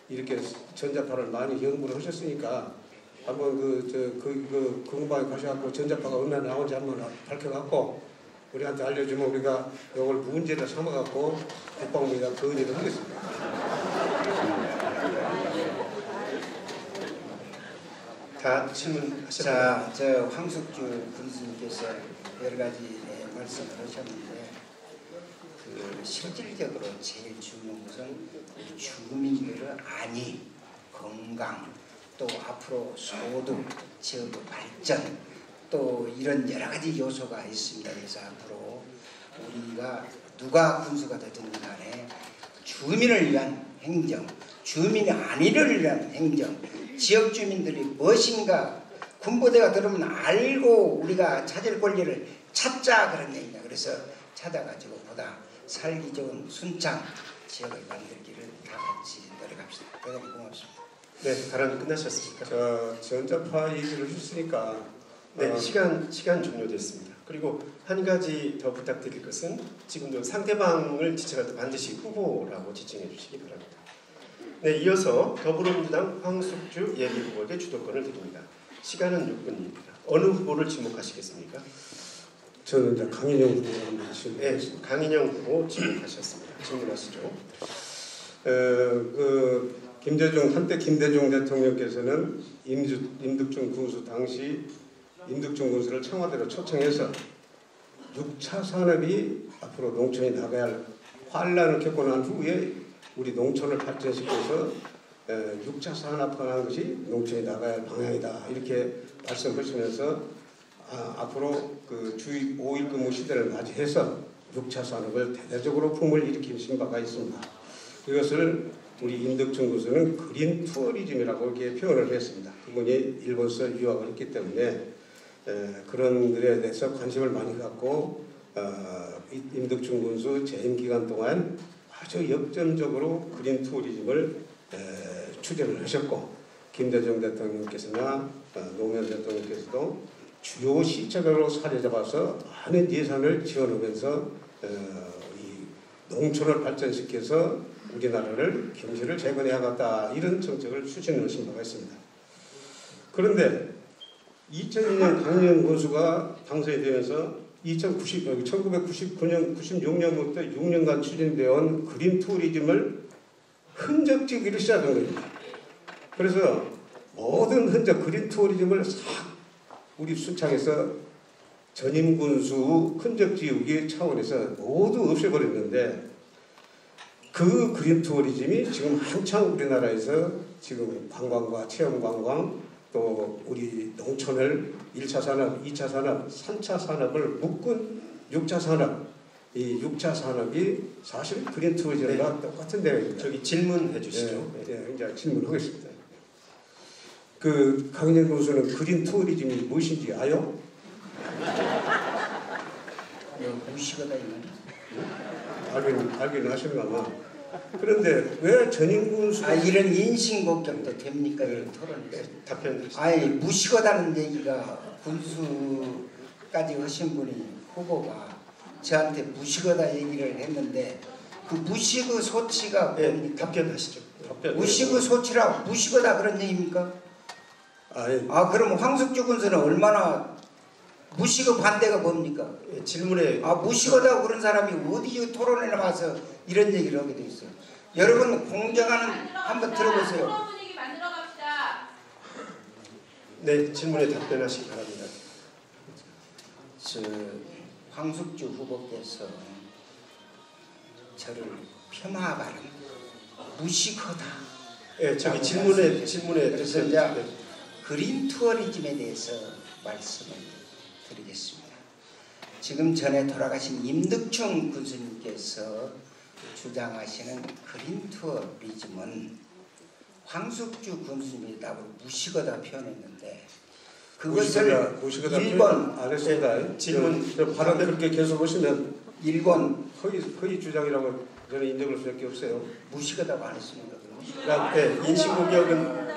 이렇게 전자파를 많이 연구를 하셨으니까 한번 그 공방에 가셔갖고 전자파가 얼마나 나오는지 한번 밝혀갖고 우리한테 알려주면 우리가 이걸 문제를 삼아갖고 국방부에다 건의를 하겠습니다. 다 질문하셨나요? 자, 저 황숙주 군수님께서 여러 가지 말씀을 하셨는데 실질적으로 제일 중요한 것은 우리 주민들의 안위, 건강, 또 앞으로 소득, 지역 발전, 또 이런 여러 가지 요소가 있습니다. 그래서 앞으로 우리가 누가 군수가 되든 간에 주민을 위한 행정, 주민의 안위를 위한 행정, 지역 주민들이 무엇인가 군부대가 들어오면 알고 우리가 찾을 권리를 찾자 그런 얘기입니다. 그래서 찾아가지고 보다 살기 좋은 순창 지역을 만들기를 다 같이 노력합시다. 대단히 고맙습니다. 네, 발언 끝나셨습니까? 전자파 얘기를 하셨으니까 네, 시간 종료됐습니다. 그리고 한 가지 더 부탁드릴 것은 지금도 상대방을 지칭할 때 반드시 후보라고 지칭해 주시기 바랍니다. 네, 이어서 더불어민주당 황숙주 예비후보에게 주도권을 드립니다. 시간은 6분입니다. 어느 후보를 지목하시겠습니까? 저는 이제 강인영 후보를 한번 네, 강인영 후보 지목하셨습니다. 질문하시죠. 한때 김대중 대통령께서는 임득춘 군수 당시 임득춘 군수를 청와대로 초청해서 6차 산업이 앞으로 농촌에 나가야 할 환란을 겪고 난 후에 우리 농촌을 발전시켜서 6차 산업화하는 것이 농촌에 나가야 할 방향이다 이렇게 말씀하시면서 앞으로 그 주 5일 근무 시대를 맞이해서 6차 산업을 대대적으로 붐을 일으키신 바가 있습니다. 이것을 우리 임득춘 군수는 그린 투어리즘이라고 이렇게 표현을 했습니다. 그분이 일본서 유학을 했기 때문에 그런 것에 대해서 관심을 많이 갖고 임득춘 군수 재임 기간 동안 아주 역점적으로 그린 투어리즘을 추진을 하셨고 김대중 대통령께서나 노무현 대통령께서도 주요 시책으로 사례 잡아서 많은 예산을 지원하면서 이 농촌을 발전시켜서 우리나라를 경제를 재건해야겠다 이런 정책을 추진하신 바가 있습니다. 그런데 2002년 강인영 군수가 당선이 되면서 1999년, 96년부터 6년간 추진되어 온 그린 투어리즘을 흔적지기를 시작한 겁니다. 그래서 모든 흔적 그린 투어리즘을 싹 우리 순창에서 전임 군수 흔적 지우기 차원에서 모두 없애버렸는데 그 그린 투어리즘이 지금 한창 우리나라에서 지금 관광과 체험 관광 또 우리 농촌을 1차 산업, 2차 산업, 3차 산업을 묶은 6차 산업 이 6차 산업이 사실 그린 투어리즘과 똑같은 데입니다. 저기 질문해 주시죠. 네, 이제 질문하겠습니다. 그 강인영 군수는 그린 투어리즘이 무엇인지 아요? 무식하다 이거는. 알긴 하시는가 봐. 그런데 왜 전임 군수 이런 인신공격도 됩니까? 이런 토론에서. 답변. 무식하다는 얘기가 군수까지 하신 분이 후보가 저한테 무식하다 얘기를 했는데 그 무식의 소치가 뭡니까? 답변하시죠. 무식의 소치라고 무식하다 그런 얘기입니까? 그럼 황숙주 군수는 얼마나 무식의 반대가 뭡니까? 질문에 무식하다고 그런 사람이 어디 토론에 나와서 이런 얘기를 하게 돼 있어요. 여러분 공정하는 한번 들어보세요. 네, 질문에 답변하시기 바랍니다. 황숙주 후보께서 저를 폄하하는 무식하다. 네, 저기 질문에 그래서 이제 그린 투어리즘에 대해서 말씀을 드리겠습니다. 지금 전에 돌아가신 임득춘 군수님께서 주장하시는 그린 투어리즘은 황숙주 군수님이 나보고 무식하다 표현했는데 그것을 일본 안 했습니다. 질문 발언 그렇게 계속 하시면 일본 허위 주장이라고 저는 인정할 수밖에 없어요. 무식하다고 안 했습니다. 인신공격은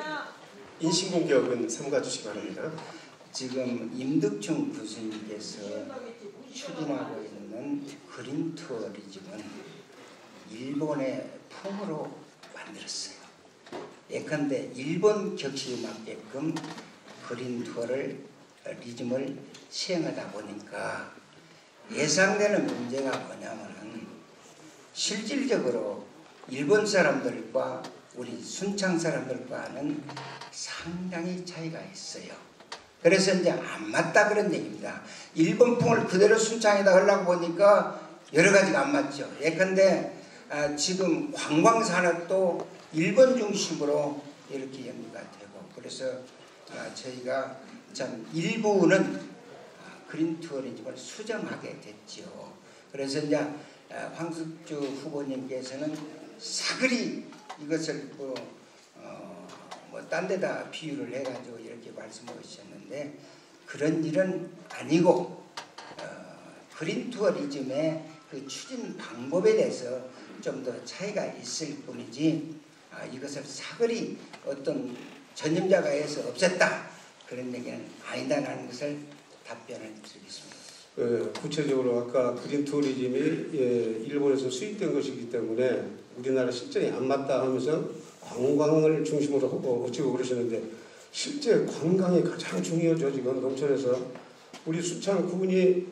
인신공격은 삼가 주시기 바랍니다. 지금 임득춘 교수님께서 추진하고 있는 그린 투어리즘은 일본의 풍으로 만들었어요. 예컨대 일본 격식에 맞게끔 그린 투어를 리즘을 시행하다 보니까 예상되는 문제가 뭐냐면은 실질적으로 일본 사람들과 우리 순창 사람들과는 상당히 차이가 있어요. 그래서 이제 안 맞다 그런 얘기입니다. 일본풍을 그대로 순창에다 하려고 보니까 여러 가지가 안 맞죠. 예컨대 지금 관광산업도 일본 중심으로 이렇게 연구가 되고, 그래서 저희가 참 일부는 그린 투어리즘을 수정하게 됐죠. 그래서 이제 황숙주 후보님께서는 사그리 이것을 딴 데다 비유를 해가지고 이렇게 말씀하셨는데, 그런 일은 아니고 그린 투어리즘의 그 추진 방법에 대해서 좀 더 차이가 있을 뿐이지 이것을 사그리 어떤 전념자가 해서 없앴다 그런 얘기는 아니다라는 것을 답변을 드리겠습니다. 구체적으로 아까 그린 투어리즘이 일본에서 수입된 것이기 때문에 우리나라 실정이 안 맞다 하면서 관광을 중심으로 하고 어찌고 그러시는데, 실제 관광이 가장 중요하죠. 지금 농촌에서 우리 순창 구분이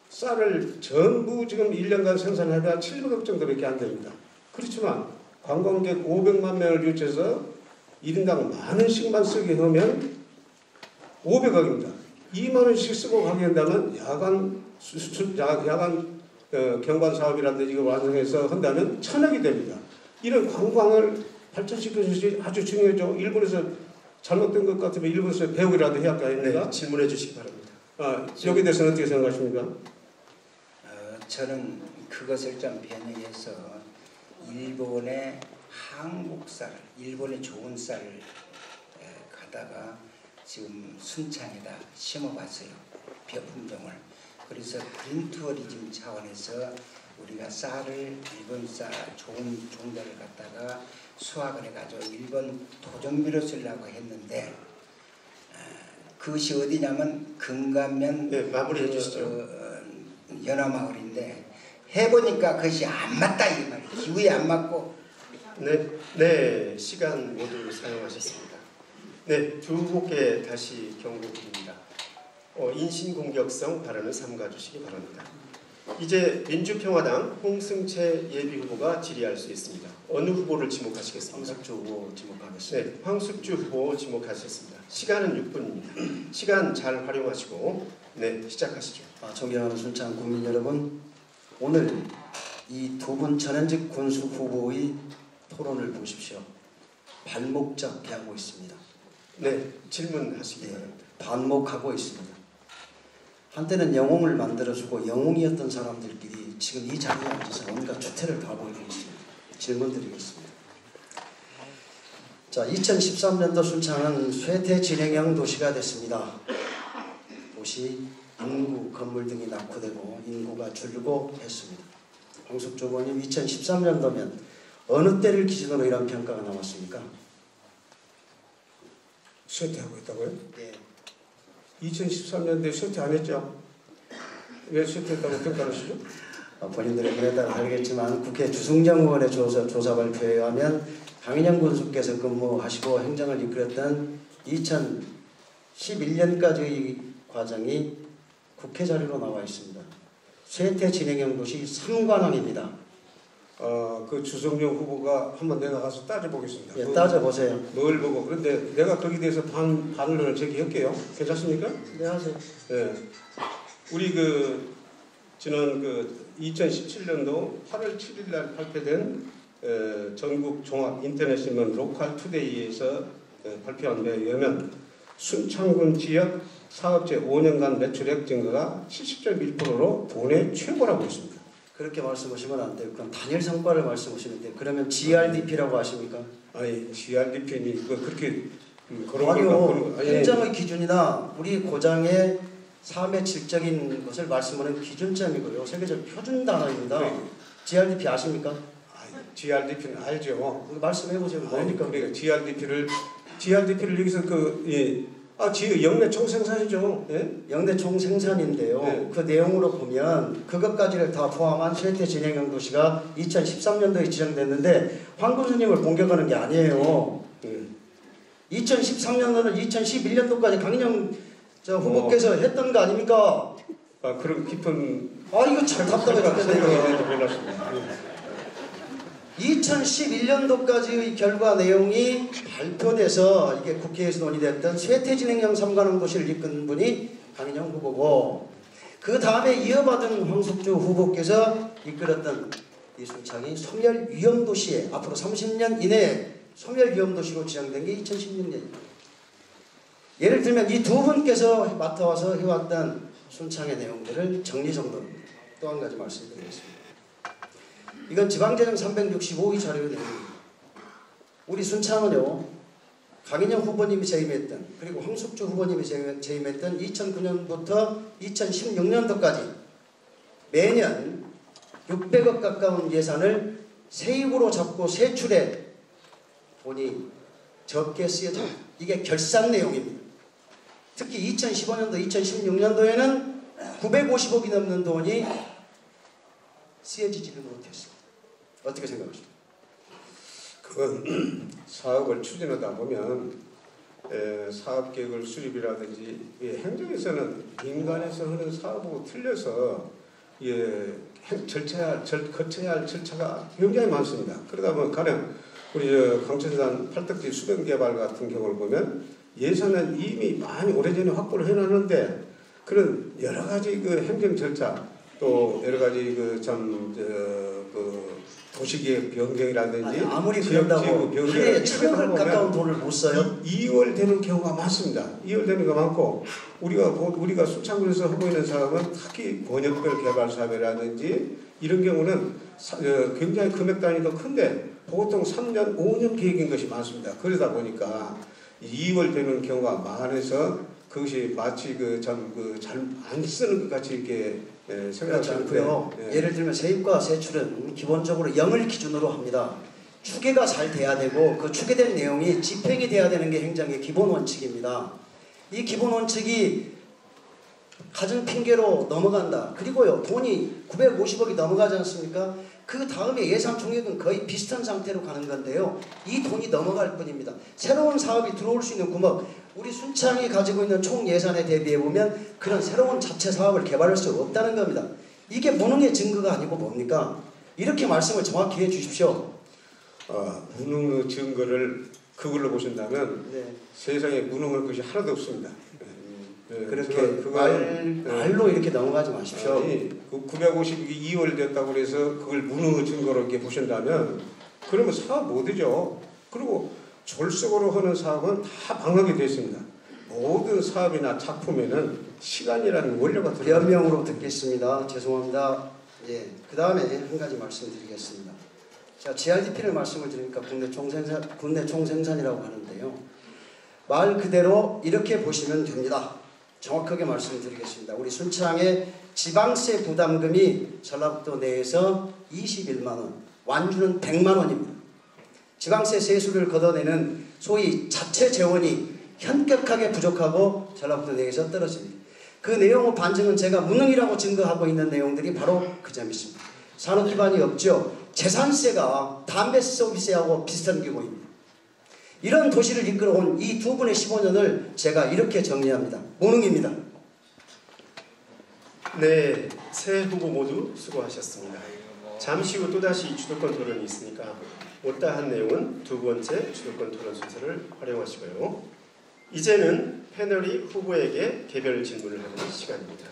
쌀을 전부 지금 1년간 생산하다 700억 정도밖에 안 됩니다. 그렇지만 관광객 500만 명을 유치해서 1인당 10,000원씩만 쓰게 하면 500억입니다. 2만 원씩 쓰고 가게 된다면 야간 경관 사업이라든지 이거 완성해서 한다면 1,000억이 됩니다. 이런 관광을 발전시키는 것이 아주 중요하죠. 일본에서 잘못된 것 같으면 일본에서 배우기라도 해야 할 거 아닙니까? 네, 질문해 주시기 바랍니다. 여기에 대해서는 어떻게 생각하십니까? 저는 그것을 좀 변형해서 일본의 한국 쌀, 일본의 좋은 쌀을 가다가 지금 순창에다 심어봤어요. 벼품종을. 그래서 그린 투어리즘 차원에서 우리가 쌀을 일본 쌀 좋은 종자를 갖다가 수확을 해가지고 일본 도정비로 쓰려고 했는데 그것이 어디냐면 금감면 네, 마무리해 주시죠. 연화마을인데 해보니까 그것이 안 맞다 이 말이에요. 기후에 안 맞고. 네, 시간 모두 사용하셨습니다. 네, 두 후보께 다시 경고드립니다. 인신공격성 발언은 삼가 주시기 바랍니다. 이제 민주평화당 홍승채 예비후보가 질의할 수 있습니다. 어느 후보를 지목하시겠습니까? 황숙주 후보 지목하겠습니다. 네, 황숙주 후보 지목하셨습니다. 시간은 6분입니다. 시간 잘 활용하시고 시작하시죠. 존경하는 순창 국민 여러분, 오늘 이 두 분 전현직 군수 후보의 토론을 보십시오. 발목 잡게 하고 있습니다. 네, 질문하시기 바랍니다. 반목하고 있습니다. 한때는 영웅을 만들어주고 영웅이었던 사람들끼리 지금 이 자리에 앉아서 온갖 추태를 다 보이고 있습니다. 질문 드리겠습니다. 자, 2013년도 순창은 쇠퇴 진행형 도시가 됐습니다. 도시, 인구, 건물 등이 낙후되고 인구가 줄고 했습니다. 황숙주 의원님, 2013년도면 어느 때를 기준으로 이런 평가가 나왔습니까? 쇠퇴하고 있다고요? 예. 2013년도에 쇠퇴 안 했죠? 왜 쇠퇴했다고 평가를 하시죠? 본인들의 눈에 따라 알겠지만 국회 주승정 의원의 조사 발표에 의하면 강인영 군수께서 근무하시고 행정을 이끌었던 2011년까지의 과정이 국회 자료로 나와 있습니다. 쇠퇴 진행형 도시 3관왕입니다. 그 주성용 후보가 한번 내가 가서 따져보겠습니다. 예, 따져보세요. 뭘 보고. 그런데 내가 거기에 대해서 반론을 제기할게요. 괜찮습니까? 네, 하세요. 네. 우리 지난 2017년도 8월 7일 날 발표된 전국 종합 인터내셔널 로컬 투데이에서 발표한 바에 의하면 순창군 지역 사업체 5년간 매출액 증가가 70.1%로 국내 최고라고 했습니다. 그렇게 말씀하시면 안 돼요. 그럼 단일 성과를 말씀하시는데 그러면 GRDP라고 하십니까? 아니 GRDP니 그렇게 그런 아니요. 행정의 기준이나 우리 고장의 삶의 질적인 것을 말씀하는 기준점이고요. 세계적 표준 단어입니다. 네. GRDP 아십니까? GRDP는 알죠. 말씀해 보세요. 뭡니까? 그러니까 GRDP를 GRDP를 여기서 영내 총생산이죠. 예? 영내 총생산인데요. 네. 그 내용으로 보면 그것까지를 다 포함한 쇠퇴 진행형 도시가 2013년도에 지정됐는데 황 교수님을 공격하는 게 아니에요. 2013년도는 2011년도까지 강인영 후보께서 했던 거 아닙니까? 아, 그런 깊은 이거 참 답답해 죽겠네요. 몰랐습니다. 2011년도까지의 결과 내용이 발표돼서 이게 국회에서 논의됐던 쇠퇴 진행형 3관왕 도시를 이끈 분이 강인영 후보고, 그 다음에 이어받은 황석주 후보께서 이끌었던 이 순창이 소멸 위험 도시에 앞으로 30년 이내에 소멸 위험 도시로 지정된 게 2016년입니다. 예를 들면 이 두 분께서 맡아와서 해왔던 순창의 내용들을 정리정돈합니다. 또 한 가지 말씀드리겠습니다. 이건 지방재정 365위 자료 내용입니다. 우리 순창은요, 강인영 후보님이 재임했던, 그리고 황숙주 후보님이 재임했던 2009년부터 2016년도까지 매년 600억 가까운 예산을 세입으로 잡고 세출에 돈이 적게 쓰여져. 이게 결산 내용입니다. 특히 2015년도, 2016년도에는 950억이 넘는 돈이 쓰여지지를 못했습니다. 어떻게 생각하십니까? 그건 사업을 추진하다 보면 사업계획을 수립이라든지 행정에서는 민간에서 하는 사업하고 틀려서 거쳐야 할 절차가 굉장히 많습니다. 그러다 보면 가령 우리 강천산 팔덕지 수변개발 같은 경우를 보면 예산은 이미 많이 오래전에 확보를 해놨는데 그런 여러 가지 그 행정 절차 또 여러 가지 도시계획 변경이라든지 아무리 그런다고 하루에 1,000억 가까운 돈을 못 써요? 이월되는 경우가 많습니다. 이월되는 경우가 많고 우리가 순창군에서 하고 있는 사업은 특히 번역별 개발 사업이라든지 이런 경우는 굉장히 금액 단위도 큰데 보통 3년, 5년 계획인 것이 많습니다. 그러다 보니까 이월되는 경우가 많아서 그것이 마치 잘 안 쓰는 것 같이 이렇게 그렇지 않고요. 예를 들면 세입과 세출은 기본적으로 0을 기준으로 합니다. 추계가 잘 돼야 되고 그 추계된 내용이 집행이 돼야 되는 게 행정의 기본 원칙입니다. 이 기본 원칙이 가진 핑계로 넘어간다. 그리고요, 돈이 950억이 넘어가지 않습니까? 그 다음에 예산 총액은 거의 비슷한 상태로 가는 건데요. 이 돈이 넘어갈 뿐입니다. 새로운 사업이 들어올 수 있는 구멍, 우리 순창이 가지고 있는 총 예산에 대비해 보면 그런 새로운 자체 사업을 개발할 수 없다는 겁니다. 이게 무능의 증거가 아니고 뭡니까? 이렇게 말씀을 정확히 해 주십시오. 무능의 증거를 그걸로 보신다면 세상에 무능할 것이 하나도 없습니다. 그렇게 말로 이렇게 넘어가지 마십시오. 아니, 950이 2월 됐다고 해서 그걸 무능의 증거로 이렇게 보신다면 그러면 사업 못이죠. 그리고 졸속으로 하는 사업은 다 방학이 되어 있습니다. 모든 사업이나 작품에는 시간이라는 원료가 들어요. 변명으로 듣겠습니다. 죄송합니다. 그 다음에 한 가지 말씀드리겠습니다. 자, GRDP를 말씀을 드리니까 국내 총생산이라고 하는데요. 말 그대로 이렇게 보시면 됩니다. 정확하게 말씀드리겠습니다. 우리 순창의 지방세 부담금이 전라북도 내에서 21만 원, 완주는 100만 원입니다. 지방세 세수를 걷어내는 소위 자체 재원이 현격하게 부족하고 전라북도 내에서 떨어집니다. 그 내용의 반증은 제가 무능이라고 증거하고 있는 내용들이 바로 그 점이 있습니다. 산업 기반이 없죠. 재산세가 담배 서비스하고 비슷한 규모입니다. 이런 도시를 이끌어온 이 두 분의 15년을 제가 이렇게 정리합니다. 무능입니다. 네, 세 후보 모두 수고하셨습니다. 잠시 후 또다시 주도권 토론이 있으니까 못다한 내용은 두 번째 주도권 토론 순서를 활용하시고요. 이제는 패널이 후보에게 개별 질문을 하는 시간입니다.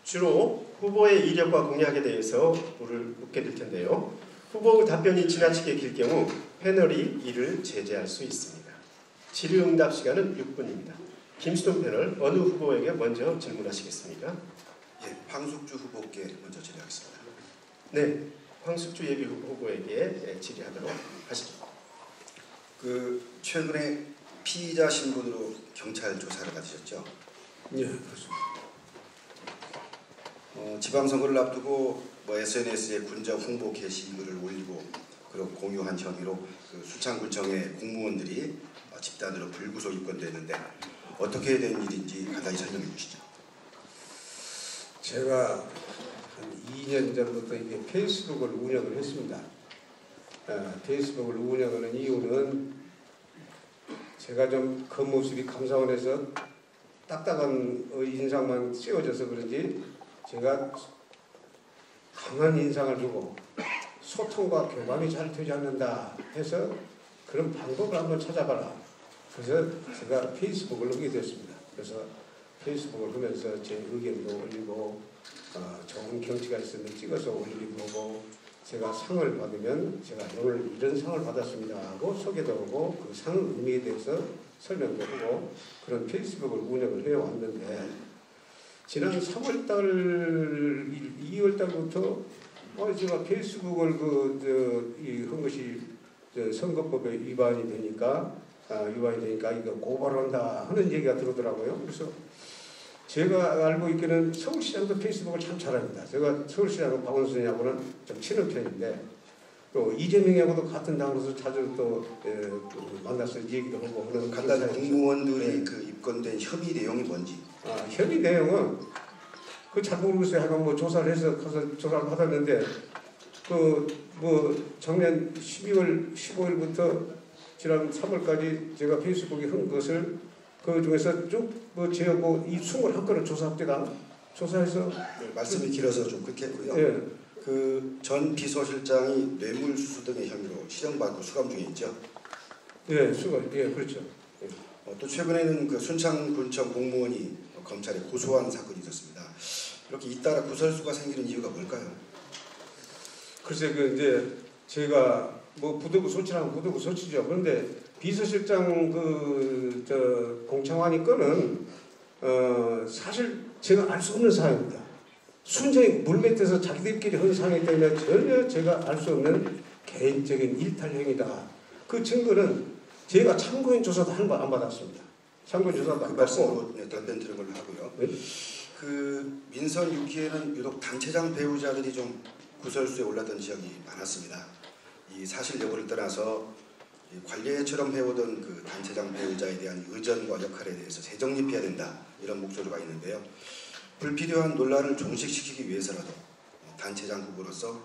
주로 후보의 이력과 공약에 대해서 물을 묻게 될 텐데요. 후보 답변이 지나치게 길 경우 패널이 이를 제재할 수 있습니다. 질의응답 시간은 6분입니다. 김수동 패널, 어느 후보에게 먼저 질문하시겠습니까? 황숙주 후보께 먼저 질의하겠습니다. 네, 황숙주 예비 후보에게 질의하도록 하시죠. 최근에 피의자 신분으로 경찰 조사를 받으셨죠? 예, 그렇습니다. 지방선거를 앞두고 SNS에 군자 홍보 게시글을 올리고 그리고 공유한 혐의로 그 순창군청의 공무원들이 집단으로 불구속 입건됐는데 어떻게 된 일인지 간단히 설명해 주시죠. 제가 한 2년 전부터 이게 페이스북을 운영을 했습니다. 페이스북을 운영하는 이유는 제가 좀 겉모습이 감사원에서 딱딱한 인상만 씌워져서 그런지 제가 강한 인상을 주고 소통과 교감이 잘 되지 않는다 해서 그런 방법을 한번 찾아봐라. 그래서 제가 페이스북을 하게 됐습니다. 그래서 페이스북을 하면서 제 의견도 올리고 좋은 경치가 있으면 찍어서 올리고 제가 상을 받으면 제가 오늘 이런 상을 받았습니다 하고 소개도 하고 그 상 의미에 대해서 설명도 하고 그런 페이스북을 운영을 해왔는데 지난 3월달, 2월달부터 제가 페이스북을 한 것이 선거법에 위반이 되니까 이거 고발한다 하는 얘기가 들어오더라고요. 그래서 제가 알고 있기는 서울시장도 페이스북을 참 잘합니다. 제가 서울시장 박원순이하고는 좀 친한 편인데 또 이재명하고도 같은 당으로서 자주 또 만나서 얘기도 하고 그런 간단히 공무원들이 그 입건된 협의 내용이 뭔지. 협의 내용은 그 잘 모르겠어요. 하여간 뭐 조사를 해서 가서 조사를 받았는데 작년 12월 15일부터 지난 3월까지 제가 페이스북에 한 것을 그 중에서 쭉 제하고 이 21건을 조사합니다. 조사해서 말씀이 길어서 좀 끊겠고요. 예. 그 전 비서실장이 뇌물수수 등의 혐의로 실형받고 수감 중에 있죠. 예, 그렇죠. 예. 또 최근에는 그 순창군청 공무원이 검찰에 고소한 사건이 있었습니다. 이렇게 잇따라 구설수가 생기는 이유가 뭘까요? 글쎄 이제 제가 부득이 소치라면 부득이 소치죠. 그런데 비서실장 공청환이 건은 사실 제가 알 수 없는 사항입니다. 순전히 물밑에서 자기들끼리 한 사항이기 때문에 전혀 제가 알 수 없는 개인적인 일탈행위다. 그 증거는 제가 참고인 조사도 한 번 안 받았습니다. 참고인 조사도 안 받고 답변 드린 걸로 하고요. 네? 그 민선 6기에는 유독 단체장 배우자들이 좀 구설수에 올랐던 지역이 많았습니다. 이 사실 여부를 떠나서 관례처럼 해오던 그 단체장 배우자에 대한 의전과 역할에 대해서 재정립해야 된다 이런 목소리가 있는데요. 불필요한 논란을 종식시키기 위해서라도 단체장 후보로서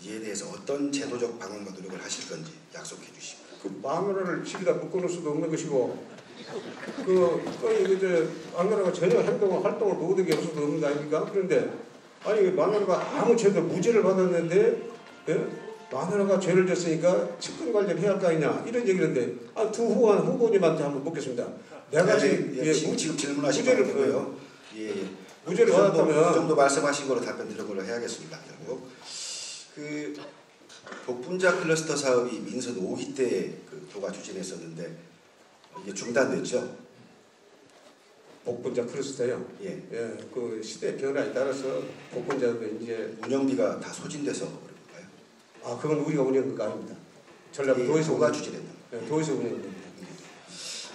이에 대해서 어떤 제도적 방안과 노력을 하실 건지 약속해 주시고. 그 마누라를 집에다 묶어놓을 수도 없는 것이고 마누라가 전혀 활동을 못하게 할 수도 없는 거 아닙니까? 그런데 아니 마누라가 아무 죄도 무죄를 받았는데 마누라가 죄를 졌으니까 측근 관리를 해야 할 거 아니냐 이런 얘기인데 두 후보님한테 한번 묻겠습니다. 내가 지금 질문하신 거고요. 무죄를 받았다면 그 정도 말씀하신 거로 답변 드린 걸로 해야겠습니다. 결국 그 복분자 클러스터 사업이 민선 5기 때 그 도가 추진했었는데 이게 중단됐죠. 복분자 클러스터요. 예. 그 시대 변화에 따라서 복분자도 이제 운영비가 다 소진돼서 그런가요? 그건 우리가 운영한 거 아닙니다. 전라도에서 도가 추진했다. 도에서 운영됩니다.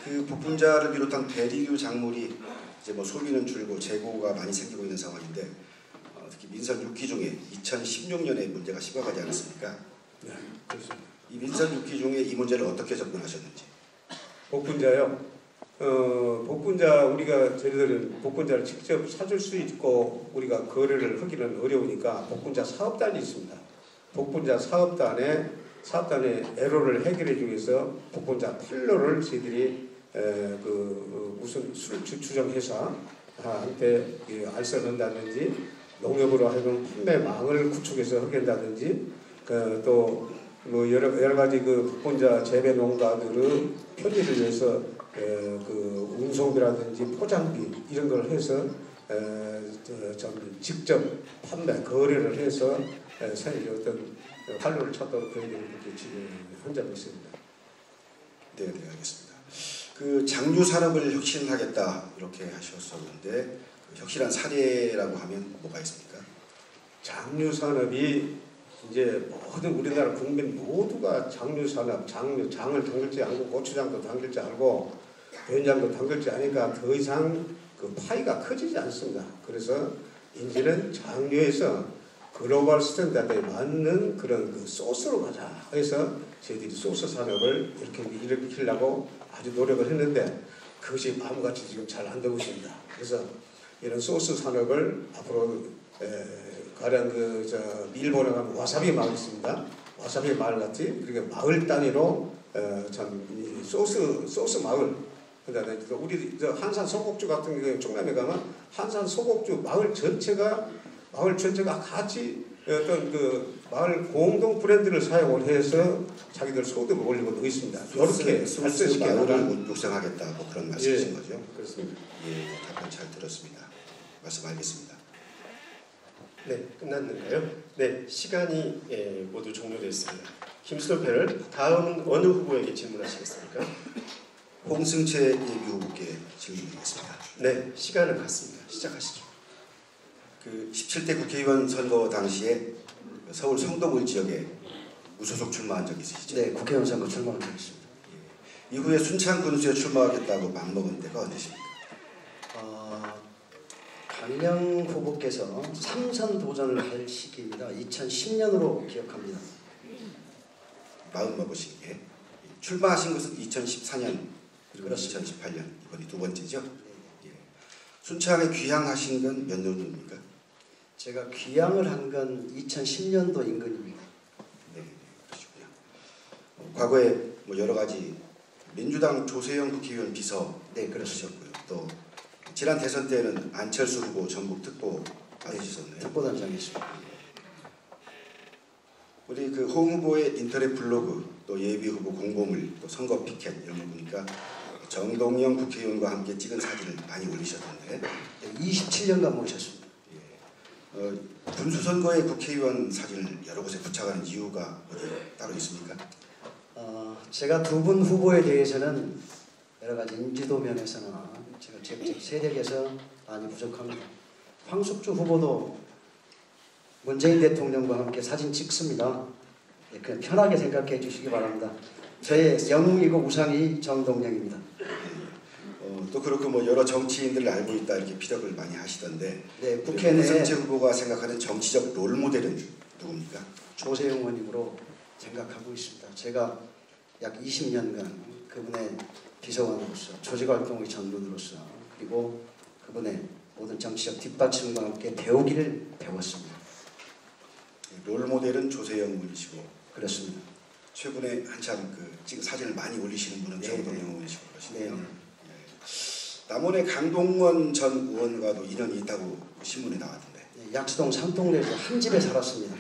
그 복분자를 비롯한 대리류 작물이 이제 소비는 줄고 재고가 많이 생기고 있는 상황인데 특히 민선 6기 중에 2016년에 문제가 심각하지 않았습니까? 네, 그렇습니다. 이 민선 6기 중에 이 문제를 어떻게 접근하셨는지. 복분자요. 복분자 우리가 저희들은 복분자를 직접 사줄 수 있고 우리가 거래를 하기는 어려우니까 복분자 사업단이 있습니다. 복분자 사업단의 애로를 해결해주기 위해서 복분자 판로를 저희들이 무슨 술 주정회사한테 알선한다든지 농협으로 하여금 판매망을 구축해서 하게 한다든지 또 여러 가지 복분자 재배 농가들의 편의를 위해서 운송비라든지 포장비 이런 걸 해서 직접 판매 거래를 해서 어떤 활로를 찾도록 그렇게 지금 현장에 있습니다. 네, 알겠습니다. 그 장류 산업을 혁신하겠다 이렇게 하셨었는데 그 혁신한 사례라고 하면 뭐가 있습니까? 장류 산업이 이제 모든 우리나라 국민 모두가 장류 산업, 장을 담글지 알고 고추장도 담글지 알고 된장도 담글지 아니까 더 이상 그 파이가 커지지 않습니다. 그래서 이제는 장류에서 글로벌 스탠다드에 맞는 그런 그 소스로 가자 해서 저희들이 소스 산업을 이렇게 일으키려고 아주 노력을 했는데 그것이 마음같이 지금 잘 안 되고 있습니다. 그래서 이런 소스 산업을 앞으로 가령 일본에 가면 와사비 마을 있습니다. 와사비 마을 같이 그렇게 마을 단위로 참 소스 마을. 그다음에 우리 한산 소곡주 같은 경우에 충남에 가면 한산 소곡주 마을 전체가 같이 어떤 그 마을 공동 브랜드를 사용을 해서 자기들 소득을 올리고 있습니다. 이렇게 소스 마을을 육성하겠다 뭐 그런 말씀이신 거죠? 그렇습니다. 예, 답변 잘 들었습니다. 말씀 알겠습니다. 네, 끝났는가요? 네, 시간이 모두 종료됐습니다. 김수도 패널, 다음은 어느 후보에게 질문하시겠습니까? 홍승채 예비 후보께 질문드리겠습니다. 네, 시간은 같습니다. 시작하시죠. 그 17대 국회의원 선거 당시에 서울 성동을 지역에 무소속 출마한 적이 있으시죠? 네, 국회의원 선거 출마한 적이 있습니다. 예. 이후에 순창 군수에 출마하겠다고 맘먹은 때가 언제십니까? 강령 후보께서 3선 도전을 할 시기입니다. 2010년으로 기억합니다. 마음 먹으신 게 출마하신 것은 2014년 그리고 그렇습니다. 2018년 이번이 두 번째죠? 예. 순창에 귀향하신 건 몇 년도입니까? 제가 귀향을 한 건 2010년도 인근입니다. 네, 그러시군요. 과거에 뭐 여러 가지 민주당 조세영 국회의원 비서 네, 그렇습니다. 그러셨고요. 또 지난 대선 때는 안철수 후보 전북 특보 받으셨네요. 특보단장이었습니다. 우리 그 홍 후보의 인터넷 블로그 또 예비 후보 공보물 또 선거 피켓 이런 거 보니까 정동영 국회의원과 함께 찍은 사진을 많이 올리셨던데 네, 27년간 모셨습니다. 군수 선거에 국회의원 사진을 여러 곳에 부착하는 이유가 어디 따로 있습니까? 제가 두 분 후보에 대해서는 여러 가지 인지도 면에서나 제가 직접 세력에서 많이 부족합니다. 황석주 후보도 문재인 대통령과 함께 사진 찍습니다. 네, 그냥 편하게 생각해 주시기 바랍니다. 저의 영웅이고 우상이 정동영입니다. 또 그렇고 뭐 여러 정치인들을 알고 있다 이렇게 피력을 많이 하시던데 네, 국회 내 홍승채 후보가 생각하는 정치적 롤 모델은 누굽니까? 조세영 의원님으로 생각하고 있습니다. 제가 약 20년간 그분의 비서관으로서 조직활동의 전문으로서 그리고 그분의 모든 정치적 뒷받침과 함께 배우기를 배웠습니다. 롤 모델은 조세영 의원이시고 그렇습니다. 최근에 한참 지금 사진을 많이 올리시는 분은 정동영 의원이시고 그러시네요. 남원의 강동원 전 의원과도 인연이 있다고 신문에 나왔던데. 네, 약수동 삼동네에서 한 집에 살았습니다.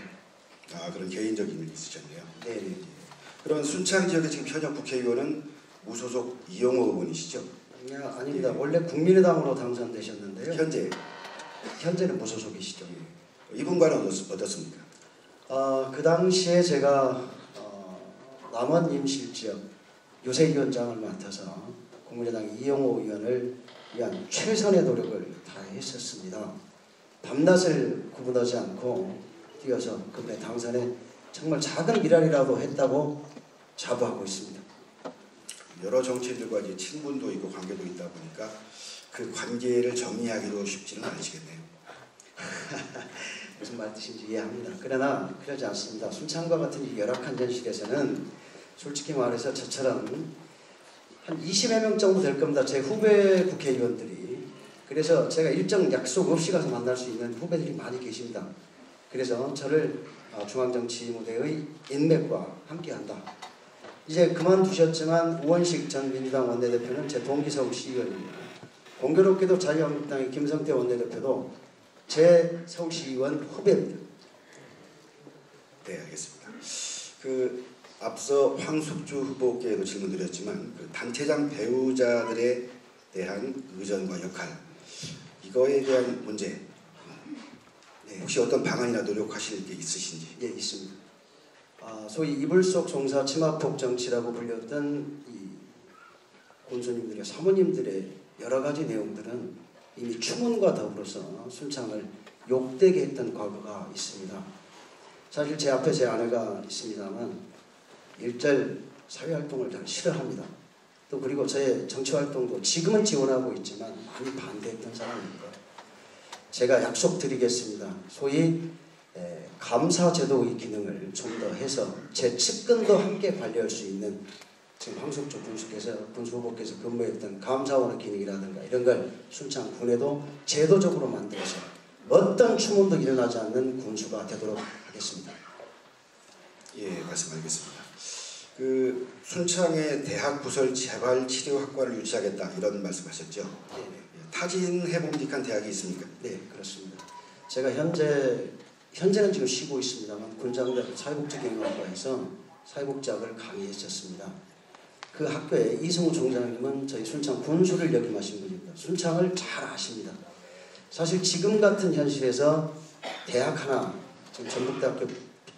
그런 개인적인 일이 있으셨네요. 네. 그런 순창 지역의 지금 현역 국회의원은 무소속 이용호 의원이시죠? 아닙니다. 원래 국민의당으로 당선되셨는데요. 현재는 무소속이시죠. 이분과는 어떻습니까? 그 당시에 제가 남원 임실지역 유세위원장을 맡아서 국민의당 이용호 의원을 위한 최선의 노력을 다했었습니다. 밤낮을 구분하지 않고 뛰어서 그분의 당선에 정말 작은 미랄이라도 했다고 자부하고 있습니다. 여러 정치인들과 이제 친분도 있고 관계도 있다 보니까 그 관계를 정리하기도 쉽지는 않으시겠네요. 무슨 말 뜻인지 이해합니다. 그러나 그러지 않습니다. 순창과 같은 이 열악한 현실에서는 솔직히 말해서 저처럼 한 20여 명 정도 될 겁니다. 제 후배 국회의원들이. 그래서 제가 일정 약속 없이 가서 만날 수 있는 후배들이 많이 계십니다. 그래서 저를 중앙정치 무대의 인맥과 함께한다. 이제 그만두셨지만 우원식 전 민주당 원내대표는 제 동기 서울시의원입니다. 공교롭게도 자유한국당의 김성태 원내대표도 제 서울시의원 후배입니다. 네, 알겠습니다. 앞서 황석주 후보께도 질문드렸지만 단체장 배우자들에 대한 의전과 역할 이거에 대한 문제 혹시 어떤 방안이나 노력하실 게 있으신지? 예, 있습니다. 소위 이불 속 종사 치마폭 정치라고 불렸던 이 군수님들의 사모님들의 여러 가지 내용들은 이미 추문과 더불어서 순창을 욕되게 했던 과거가 있습니다. 사실 제 앞에 제 아내가 있습니다만 일절 사회활동을 잘 싫어합니다. 또 그리고 저의 정치활동도 지금은 지원하고 있지만 많이 반대했던 사람입니다. 제가 약속드리겠습니다. 소위 감사제도의 기능을 좀 더 해서 제 측근도 함께 관리할 수 있는 지금 황석조 군수 후보께서 근무했던 감사원의 기능이라든가 이런 걸 순창군에도 제도적으로 만들어서 어떤 추문도 일어나지 않는 군수가 되도록 하겠습니다. 예, 말씀 알겠습니다. 그 순창의 대학 부설 재활 치료학과를 유치하겠다 이런 말씀하셨죠? 네. 타진해 봄직한 대학이 있습니까? 네, 그렇습니다. 제가 현재는 지금 쉬고 있습니다만 군장대학 사회복지경영학과에서 사회복지학을 강의했었습니다. 그 학교에 이성우 총장님은 저희 순창 군수를 역임하신 분입니다. 순창을 잘 아십니다. 사실 지금 같은 현실에서 대학 하나, 지금 전북대학교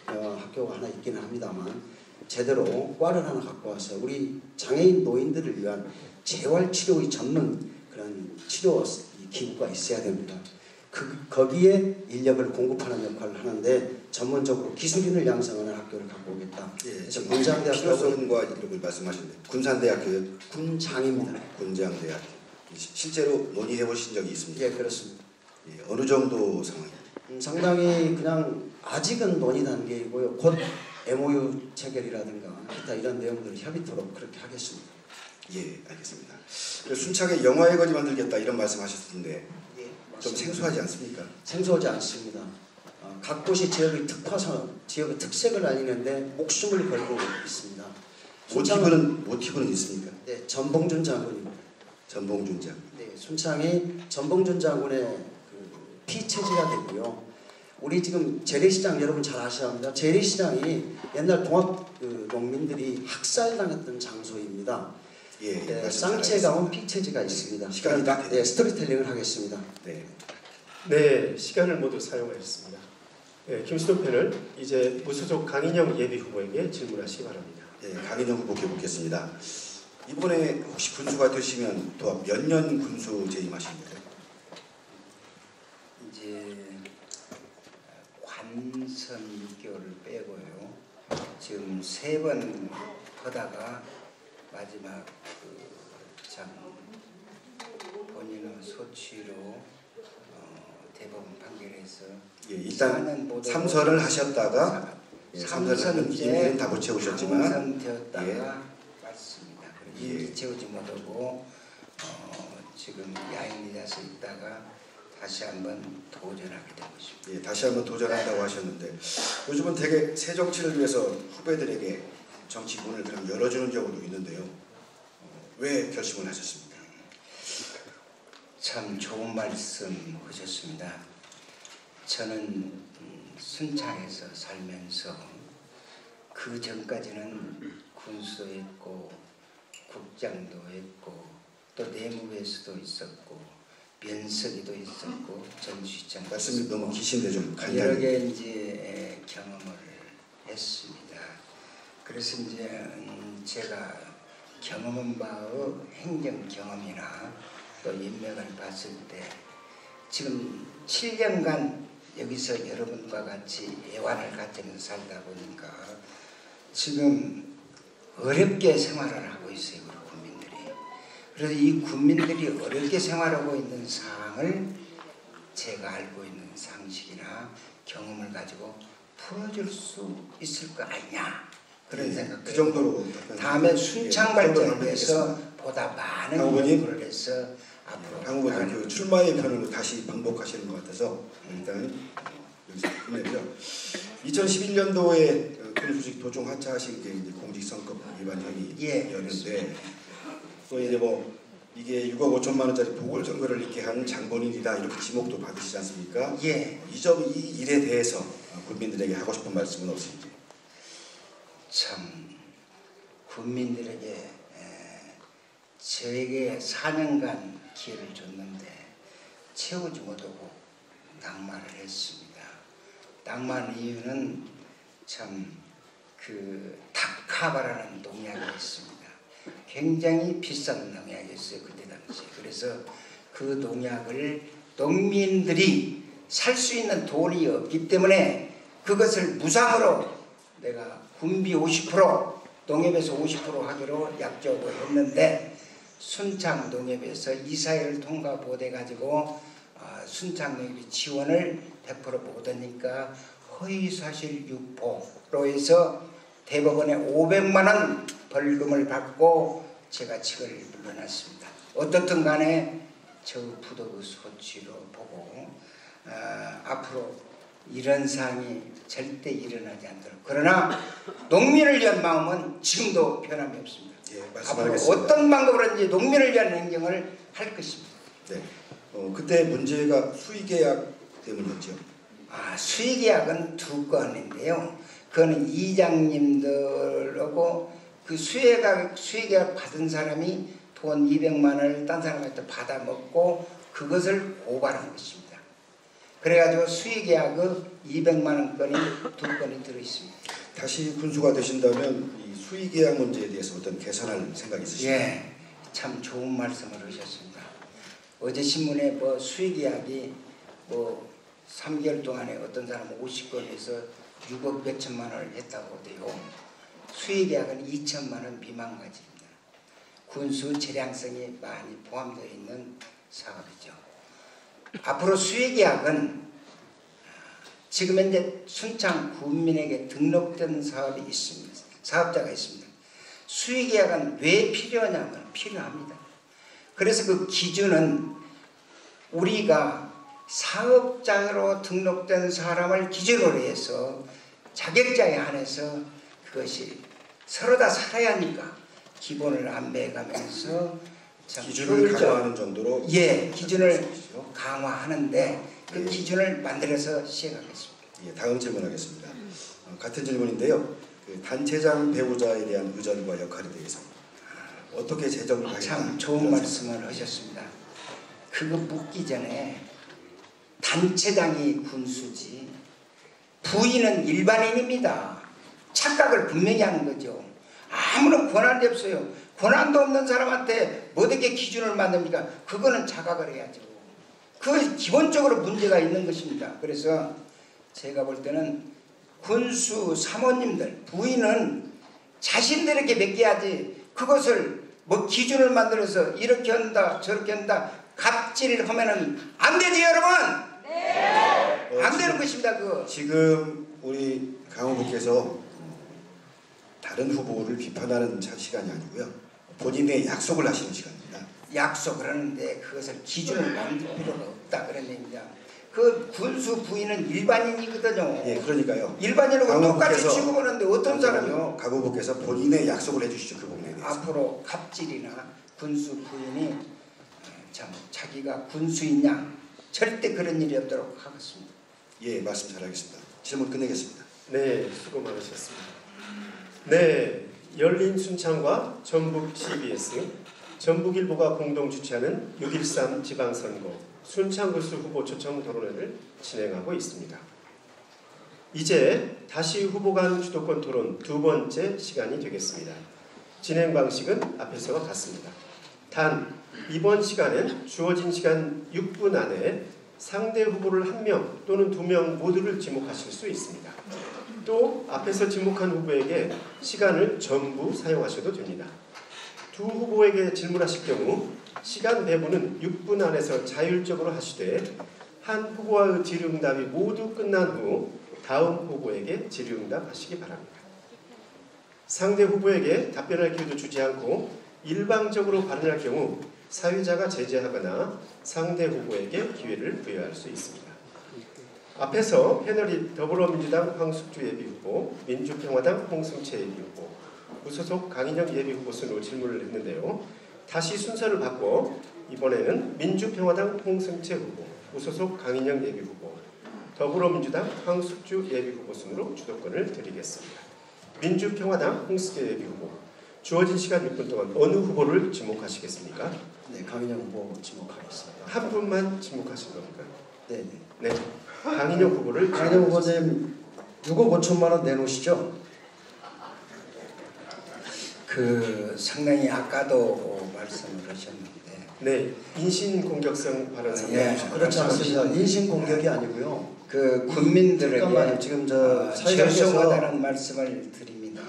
학교가 하나 있기는 합니다만 제대로 과를 하나 갖고 와서 우리 장애인 노인들을 위한 재활치료의 전문 그런 치료 기구가 있어야 됩니다. 거기에 인력을 공급하는 역할을 하는데 전문적으로 기술인을 양성하는 학교를 갖고 오겠다. 예, 군장대학교 필요성과 이런 걸 말씀하셨는데 군산대학교요? 군장입니다. 군장대학. 실제로 논의해 보신 적이 있습니까? 예, 그렇습니다. 예, 어느 정도 상황이에요? 상당히 그냥 아직은 논의 단계이고요. 곧 MOU 체결이라든가 기타 이런 내용들을 협의토록 그렇게 하겠습니다. 예, 알겠습니다. 순창에 영화의 거지 만들겠다 이런 말씀하셨는데 좀 생소하지 않습니까? 생소하지 않습니다. 각 곳이 지역의 지역의 특색을 알리는데 목숨을 걸고 있습니다. 모티브는 있습니까? 네, 전봉준 장군입니다. 전봉준 장군. 네, 순창이 전봉준 장군의 그 피체지가 되고요. 우리 지금 재래시장 여러분 잘 아셔야 합니다. 재래시장이 옛날 동학 농민들이 학살당했던 장소입니다. 예, 네, 쌍체에 가면 피체지가 있습니다. 시간이 다 됐네요. 네, 스토리텔링을 하겠습니다. 네, 시간을 모두 사용하셨습니다. 네, 김수동 패널 이제 무소속 강인영 예비 후보에게 질문하시기 바랍니다. 네, 강인영 후보께 묻겠습니다. 이번에 혹시 군수가 되시면 또 몇 년 군수 재임하십니까? 이제 관선 6개월을 빼고요. 지금 3번 하다가 마지막 참 본인의 소취로 대법원 판결에서 예, 일단 3선을 하셨다가 3선 임기는 다 못 채우셨지만 당선되었다가 예. 맞습니다. 임기 채우지 못하고 지금 야인리에서 있다가 다시 한번 도전하게 되고 싶습니다. 예, 다시 한번 도전한다고 하셨는데 요즘은 되게 새 정치를 위해서 후배들에게 정치 문을 그냥 열어주는 경우도 있는데요. 왜 결심을 하셨습니까? 참 좋은 말씀 하셨습니다. 저는 순창에서 살면서 그 전까지는 군수도 했고 국장도 했고 또 내무부에서도 있었고 면석이도 있었고 전주시장도 말씀이 너무 기신데 좀 간단히. 여러 개 이제 경험을 했습니다. 그래서 이제 제가 경험한 바의 행정 경험이나 또 인맥을 봤을 때 지금 7년간 여기서 여러분과 같이 애환을 가지면서 살다 보니까 지금 어렵게 생활을 하고 있어요, 우리 국민들이. 그래서 이 국민들이 어렵게 생활하고 있는 상황을 제가 알고 있는 상식이나 경험을 가지고 풀어줄 수 있을 거 아니냐 그런 생각. 그 정도로 다음에 순창 발전을 위해서 보다 많은 연구를 해서 앞으로 강 후보님 그 출마의 편을 다시 반복하시는 것 같아서 일단 여기서 끝내고요. 2011년도에 군수직 도중 하차하신 게 이제 공직선거법 위반 혐의였는데 또 이제 뭐 이게 6억 5천만 원짜리 보궐선거를 있게 한 장본인이다 이렇게 지목도 받으시지 않습니까? 예. 이 일에 대해서 국민들에게 하고 싶은 말씀은 없으신지? 참 국민들에게 저에게 4년간 기회를 줬는데 채우지 못하고 낙마를 했습니다. 낙마한 이유는 참 그 탑카바라는 농약이 있습니다. 굉장히 비싼 농약이었어요, 그때 당시에. 그래서 그 농약을 농민들이 살 수 있는 돈이 없기 때문에 그것을 무상으로 내가 군비 50% 농협에서 50% 하기로 약정을 했는데 순창 농협에서 이사회를 통과 못해 가지고 순창 농협이 지원을 100% 못하니까 허위사실 유포로 해서 대법원에 500만 원 벌금을 받고 제가 책을 물러났습니다. 어떻든 간에 저 부도의 소치로 보고 앞으로 이런 사항이 절대 일어나지 않도록, 그러나 농민을 위한 마음은 지금도 변함이 없습니다. 예, 앞으로 말씀하겠습니다. 어떤 방법으로든지 농민을 위한 행정을 할 것입니다. 네. 그때 문제가 수의계약 때문이었죠. 수의계약은 두 건인데요. 그거는 이장님들하고 그 수의계약 받은 사람이 돈 200만 원을 딴 사람한테 받아먹고 그것을 고발한 것입니다. 그래가지고 수의계약의 200만 원권이 두 건이 들어있습니다. 다시 군수가 되신다면 이 수의계약 문제에 대해서 어떤 개선할 생각이 있으신가요? 예, 참 좋은 말씀을 하셨습니다. 어제 신문에 뭐 수의계약이 뭐 3개월 동안에 어떤 사람은 50건에서 6억 몇천만 원을 했다고 돼요. 수의계약은 2천만 원 미만까지입니다. 군수 재량성이 많이 포함되어 있는 사업이죠. 앞으로 수의계약은 지금 현재 순창 군민에게 등록된 사업이 있습니다. 사업자가 있습니다. 수의계약은 왜 필요하냐면 필요합니다. 그래서 그 기준은 우리가 사업자로 등록된 사람을 기준으로 해서 자격자에 한해서 그것이 서로 다 살아야 하니까 기본을 안배가면서 기준을 강화하는 정도로 기준을 강화하는데 그 기준을 만들어서 시행하겠습니다. 예, 다음 질문하겠습니다. 같은 질문인데요. 그 단체장 배우자에 대한 의전과 역할에 대해서 어떻게 재정을 하겠다. 참 좋은 말씀을 하셨습니다. 그거 묻기 전에 단체장이 군수지 부인은 일반인입니다. 착각을 분명히 하는 거죠. 아무런 권한이 없어요. 권한도 없는 사람한테 어떻게 기준을 만듭니까? 그거는 자각을 해야죠. 그 기본적으로 문제가 있는 것입니다. 그래서 제가 볼 때는 군수 사모님들 부인은 자신들에게 맡겨야지 그것을 뭐 기준을 만들어서 이렇게 한다 저렇게 한다 갑질을 하면은 안 되지 여러분. 네. 안 되는 것입니다. 그거. 지금 우리 강 후보께서 다른 후보를 비판하는 시간이 아니고요. 본인의 약속을 하시는 시간입니다. 약속을 하는데 그것을 기준을 만들 필요가 없다 그런 얘기입니다. 그 군수 부인은 일반인이거든요. 예, 그러니까요. 일반인하고 똑같이 취급하는데 어떤 사람이 강 후보께서 본인의 약속을 해주시죠. 그 부분에 대해서. 앞으로 갑질이나 군수 부인이 참 자기가 군수이냐 절대 그런 일이 없도록 하겠습니다. 예, 말씀 잘하겠습니다. 질문 끝내겠습니다. 네, 수고 많으셨습니다. 네, 열린 순창과 전북 CBS, 전북일보가 공동 주최하는 6.13 지방선거 순창구수 후보 초청 토론회를 진행하고 있습니다. 이제 다시 후보 간 주도권 토론 두 번째 시간이 되겠습니다. 진행 방식은 앞에서와 같습니다. 단 이번 시간은 주어진 시간 6분 안에 상대 후보를 1명 또는 2명 모두를 지목하실 수 있습니다. 또 앞에서 지목한 후보에게 시간을 전부 사용하셔도 됩니다. 두 후보에게 질문하실 경우 시간 배분은 6분 안에서 자율적으로 하시되 한 후보와의 질의응답이 모두 끝난 후 다음 후보에게 질의응답하시기 바랍니다. 상대 후보에게 답변할 기회도 주지 않고 일방적으로 발언할 경우 사회자가 제재하거나 상대 후보에게 기회를 부여할 수 있습니다. 앞에서 패널이 더불어민주당 황숙주 예비후보, 민주평화당 홍승채 예비후보, 무소속 강인영 예비후보 순으로 질문을 했는데요. 다시 순서를 바꿔 이번에는 민주평화당 홍승채 후보, 무소속 강인영 예비후보, 더불어민주당 황숙주 예비후보 순으로 주도권을 드리겠습니다. 민주평화당 홍승채 예비후보, 주어진 시간 6분 동안 어느 후보를 지목하시겠습니까? 네, 강인영 후보 지목하겠습니다. 한 분만 지목하실 겁니까? 네. 네. 강인영 후보를 강인영 후보님 6억 5천만 원 내놓으시죠? 상당히 아까도 말씀을 하셨는데 네, 인신공격성 발언 그렇지 않습니다. 인신공격이 아니고요. 그 국민들에게 잠깐만요. 지금 저 사회자께서 죄송하다는 말씀을 드립니다.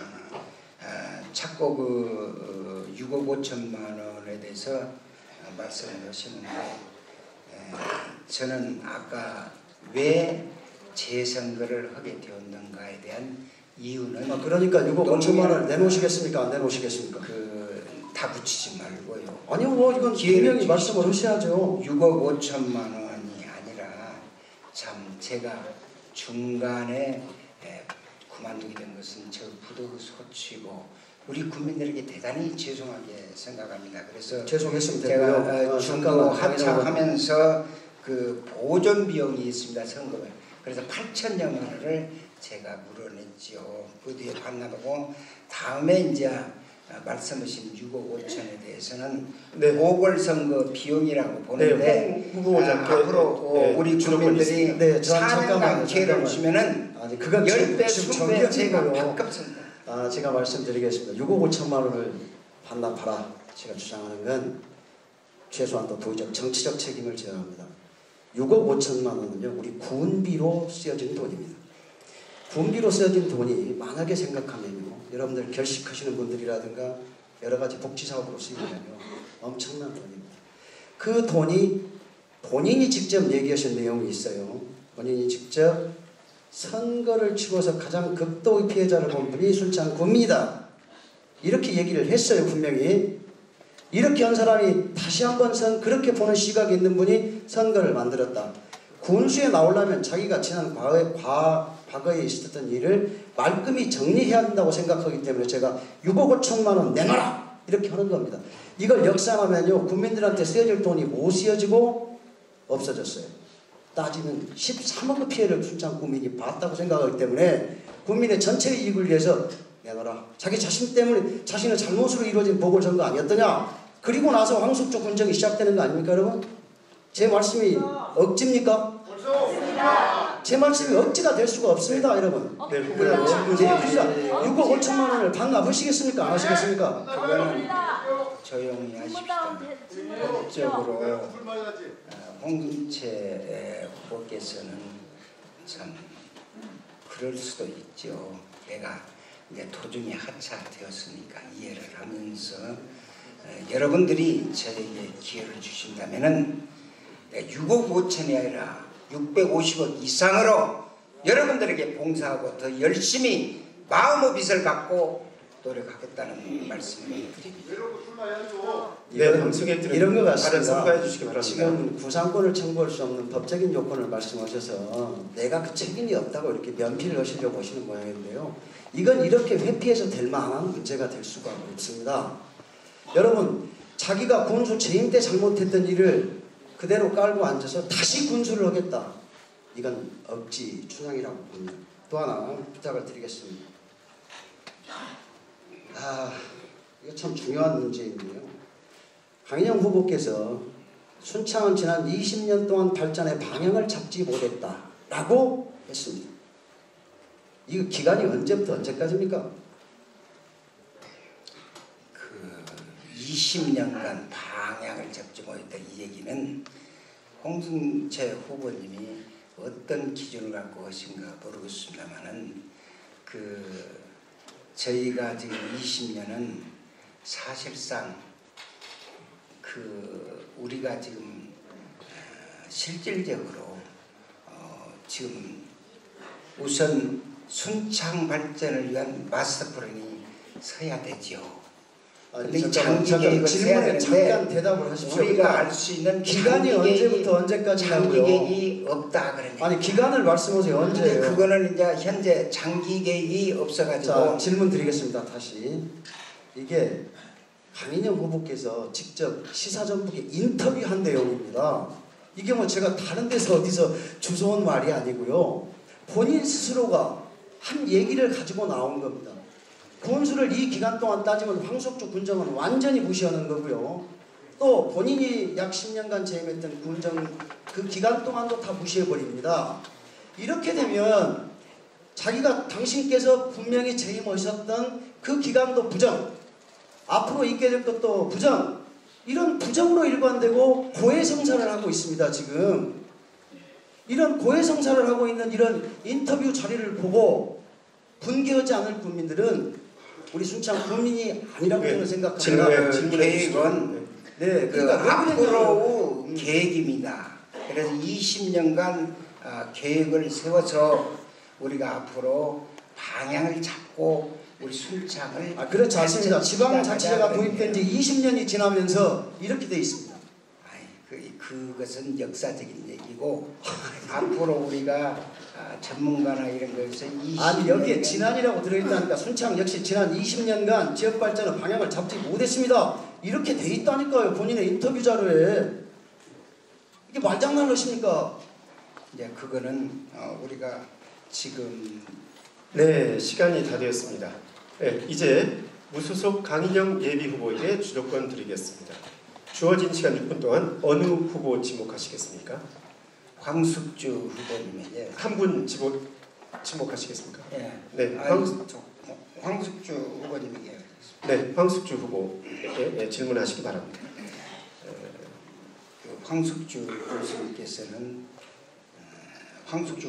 자꾸 그 6억 5천만 원에 대해서 말씀을 하시는데 저는 아까 왜 재선거를 하게 되었는가에 대한 이유는 그러니까 6억 5천만 원을 내놓으시겠습니까? 안 내놓으시겠습니까? 다 붙이지 말고요. 아니요, 뭐 이건 분명히 말씀을 하셔야죠. 6억 5천만 원이 아니라 참 제가 중간에 그만두게 된 것은 저 부도 소치고 우리 국민들에게 대단히 죄송하게 생각합니다. 그래서 죄송했으면 제가 됐고요. 중도 합창하면서 그 보존 비용이 있습니다. 선거에. 그래서 8천여만 원을 제가 물어냈지요. 그 뒤에 반납하고 다음에 이제 말씀하신 6억 5천에 대해서는 보궐선거 비용이라고 보는데 앞으로 우리 국민들이 사는당 기회를 주면은 그건 10배, 20배 제가 바꿨습니다. 제가 말씀드리겠습니다. 6억 5천만 원을 반납하라 제가 주장하는 건 최소한 또 도의적 정치적 책임을 져야 합니다. 6억 5천만 원은요 우리 군비로 쓰여진 돈입니다. 군비로 쓰여진 돈이 만약에 생각하면요 여러분들 결식하시는 분들이라든가 여러 가지 복지 사업으로 쓰이면요 엄청난 돈입니다. 그 돈이 본인이 직접 얘기하신 내용이 있어요. 본인이 직접 선거를 치고서 가장 극도의 피해자를 본 분이 순창군입니다. 이렇게 얘기를 했어요. 분명히. 이렇게 한 사람이 다시 한번 그렇게 보는 시각이 있는 분이 선거를 만들었다. 군수에 나오려면 자기가 지난 과거에 있었던 일을 말끔히 정리해야 한다고 생각하기 때문에 제가 6억 5천만 원 내놔라! 이렇게 하는 겁니다. 이걸 역산하면요. 국민들한테 쓰여질 돈이 못 쓰여지고 없어졌어요. 따지면 13억의 피해를 순창 국민이 봤다고 생각하기 때문에 국민의 전체의 이익을 위해서 내놔라. 자기 자신 때문에 자신의 잘못으로 이루어진 보궐선거 아니었더냐. 그리고 나서 황숙조 군정이 시작되는 거 아닙니까 여러분? 제 말씀이 억지입니까? 제 말씀이 억지가 될 수가 없습니다 여러분. 6억 5천만 원을 반납하시겠습니까? 안 하시겠습니까? 그거는 조용히 하십시오. 법적으로 홍준체 후보께서는 참 그럴 수도 있죠. 내가 이제 도중에 하차되었으니까 이해를 하면서 여러분들이 저에게 기회를 주신다면은 6억 5천이 아니라 650억 이상으로 여러분들에게 봉사하고 더 열심히 마음의 빚을 갖고 노력하겠다는 말씀을 드립니다. 이런 것 같습니다. 지금 구상권을 청구할 수 없는 법적인 요건을 말씀하셔서 내가 그 책임이 없다고 이렇게 면피를 하시려고 하시는 모양인데요. 이건 이렇게 회피해서 될 만한 문제가 될 수가 없습니다. 여러분 자기가 군수 재임 때 잘못했던 일을 그대로 깔고 앉아서 다시 군수를 하겠다. 이건 억지 추상이라고 봅니다. 또 하나 부탁을 드리겠습니다. 이거 참 중요한 문제인데요. 강인영 후보께서 순창은 지난 20년 동안 발전의 방향을 잡지 못했다라고 했습니다. 이 기간이 언제부터 언제까지입니까? 20년간 방향을 잡지 못했다 이 얘기는 홍준체 후보님이 어떤 기준을 갖고 하신가 모르겠습니다만은 저희가 지금 20년은 사실상 우리가 지금 실질적으로 지금 우선 순창 발전을 위한 마스터 플랜이 서야 되죠. 근데 장기 계획을 세야 되는데 잠깐 대답을 하십시오. 우리가 알 수 있는 기간이 언제부터 언제까지냐고요? 장기 계획이 없다 그러니까. 아니 기간을 말씀하세요. 언제예요? 그거는 이제 현재 장기 계획이 없어가지고. 자, 질문 드리겠습니다. 다시 이게 강인영 후보께서 직접 시사전북에 인터뷰한 내용입니다. 이게 뭐 제가 다른 데서 어디서 주워온 말이 아니고요. 본인 스스로가 한 얘기를 가지고 나온 겁니다. 군수를 이 기간 동안 따지면 황석조 군정은 완전히 무시하는 거고요. 또 본인이 약 10년간 재임했던 군정 그 기간 동안도 다 무시해버립니다. 이렇게 되면 자기가 당신께서 분명히 재임하셨던 그 기간도 부정, 앞으로 있게 될 것도 부정, 이런 부정으로 일관되고 고해성사를 하고 있습니다. 지금 이런 고해성사를 하고 있는 이런 인터뷰 자리를 보고 분개하지 않을 국민들은 우리 순창 국민이 아니라고 저는 생각합니다. 계획은 그러니까 앞으로 계획입니다. 그래서 20년간 계획을 세워서 우리가 앞으로 방향을 잡고 우리 순창을 그렇지 않습니다. 지방자치제가 도입된 지 20년이 지나면서 이렇게 돼 있습니다. 그것은 역사적인 얘기고 앞으로 우리가 전문가나 이런 거에서 아니 여기에 지난이라고 들어있다니까 순창 역시 지난 20년간 지역 발전의 방향을 잡지 못했습니다. 이렇게 돼 있다니까요. 본인의 인터뷰 자료에. 이게 말장난하십니까? 이제 그거는 우리가 지금 네, 시간이 다 되었습니다. 네, 이제 무소속 강인영 예비후보에게 주도권 드리겠습니다. 주어진 시간 6분 동안 어느 후보 지목하시겠습니까? 황숙주 후보님에게 한 분 지목하시겠습니까? 예. 네, 황숙주 후보님에게 네, 황숙주 후보에게 질문하시기 바랍니다. 황숙주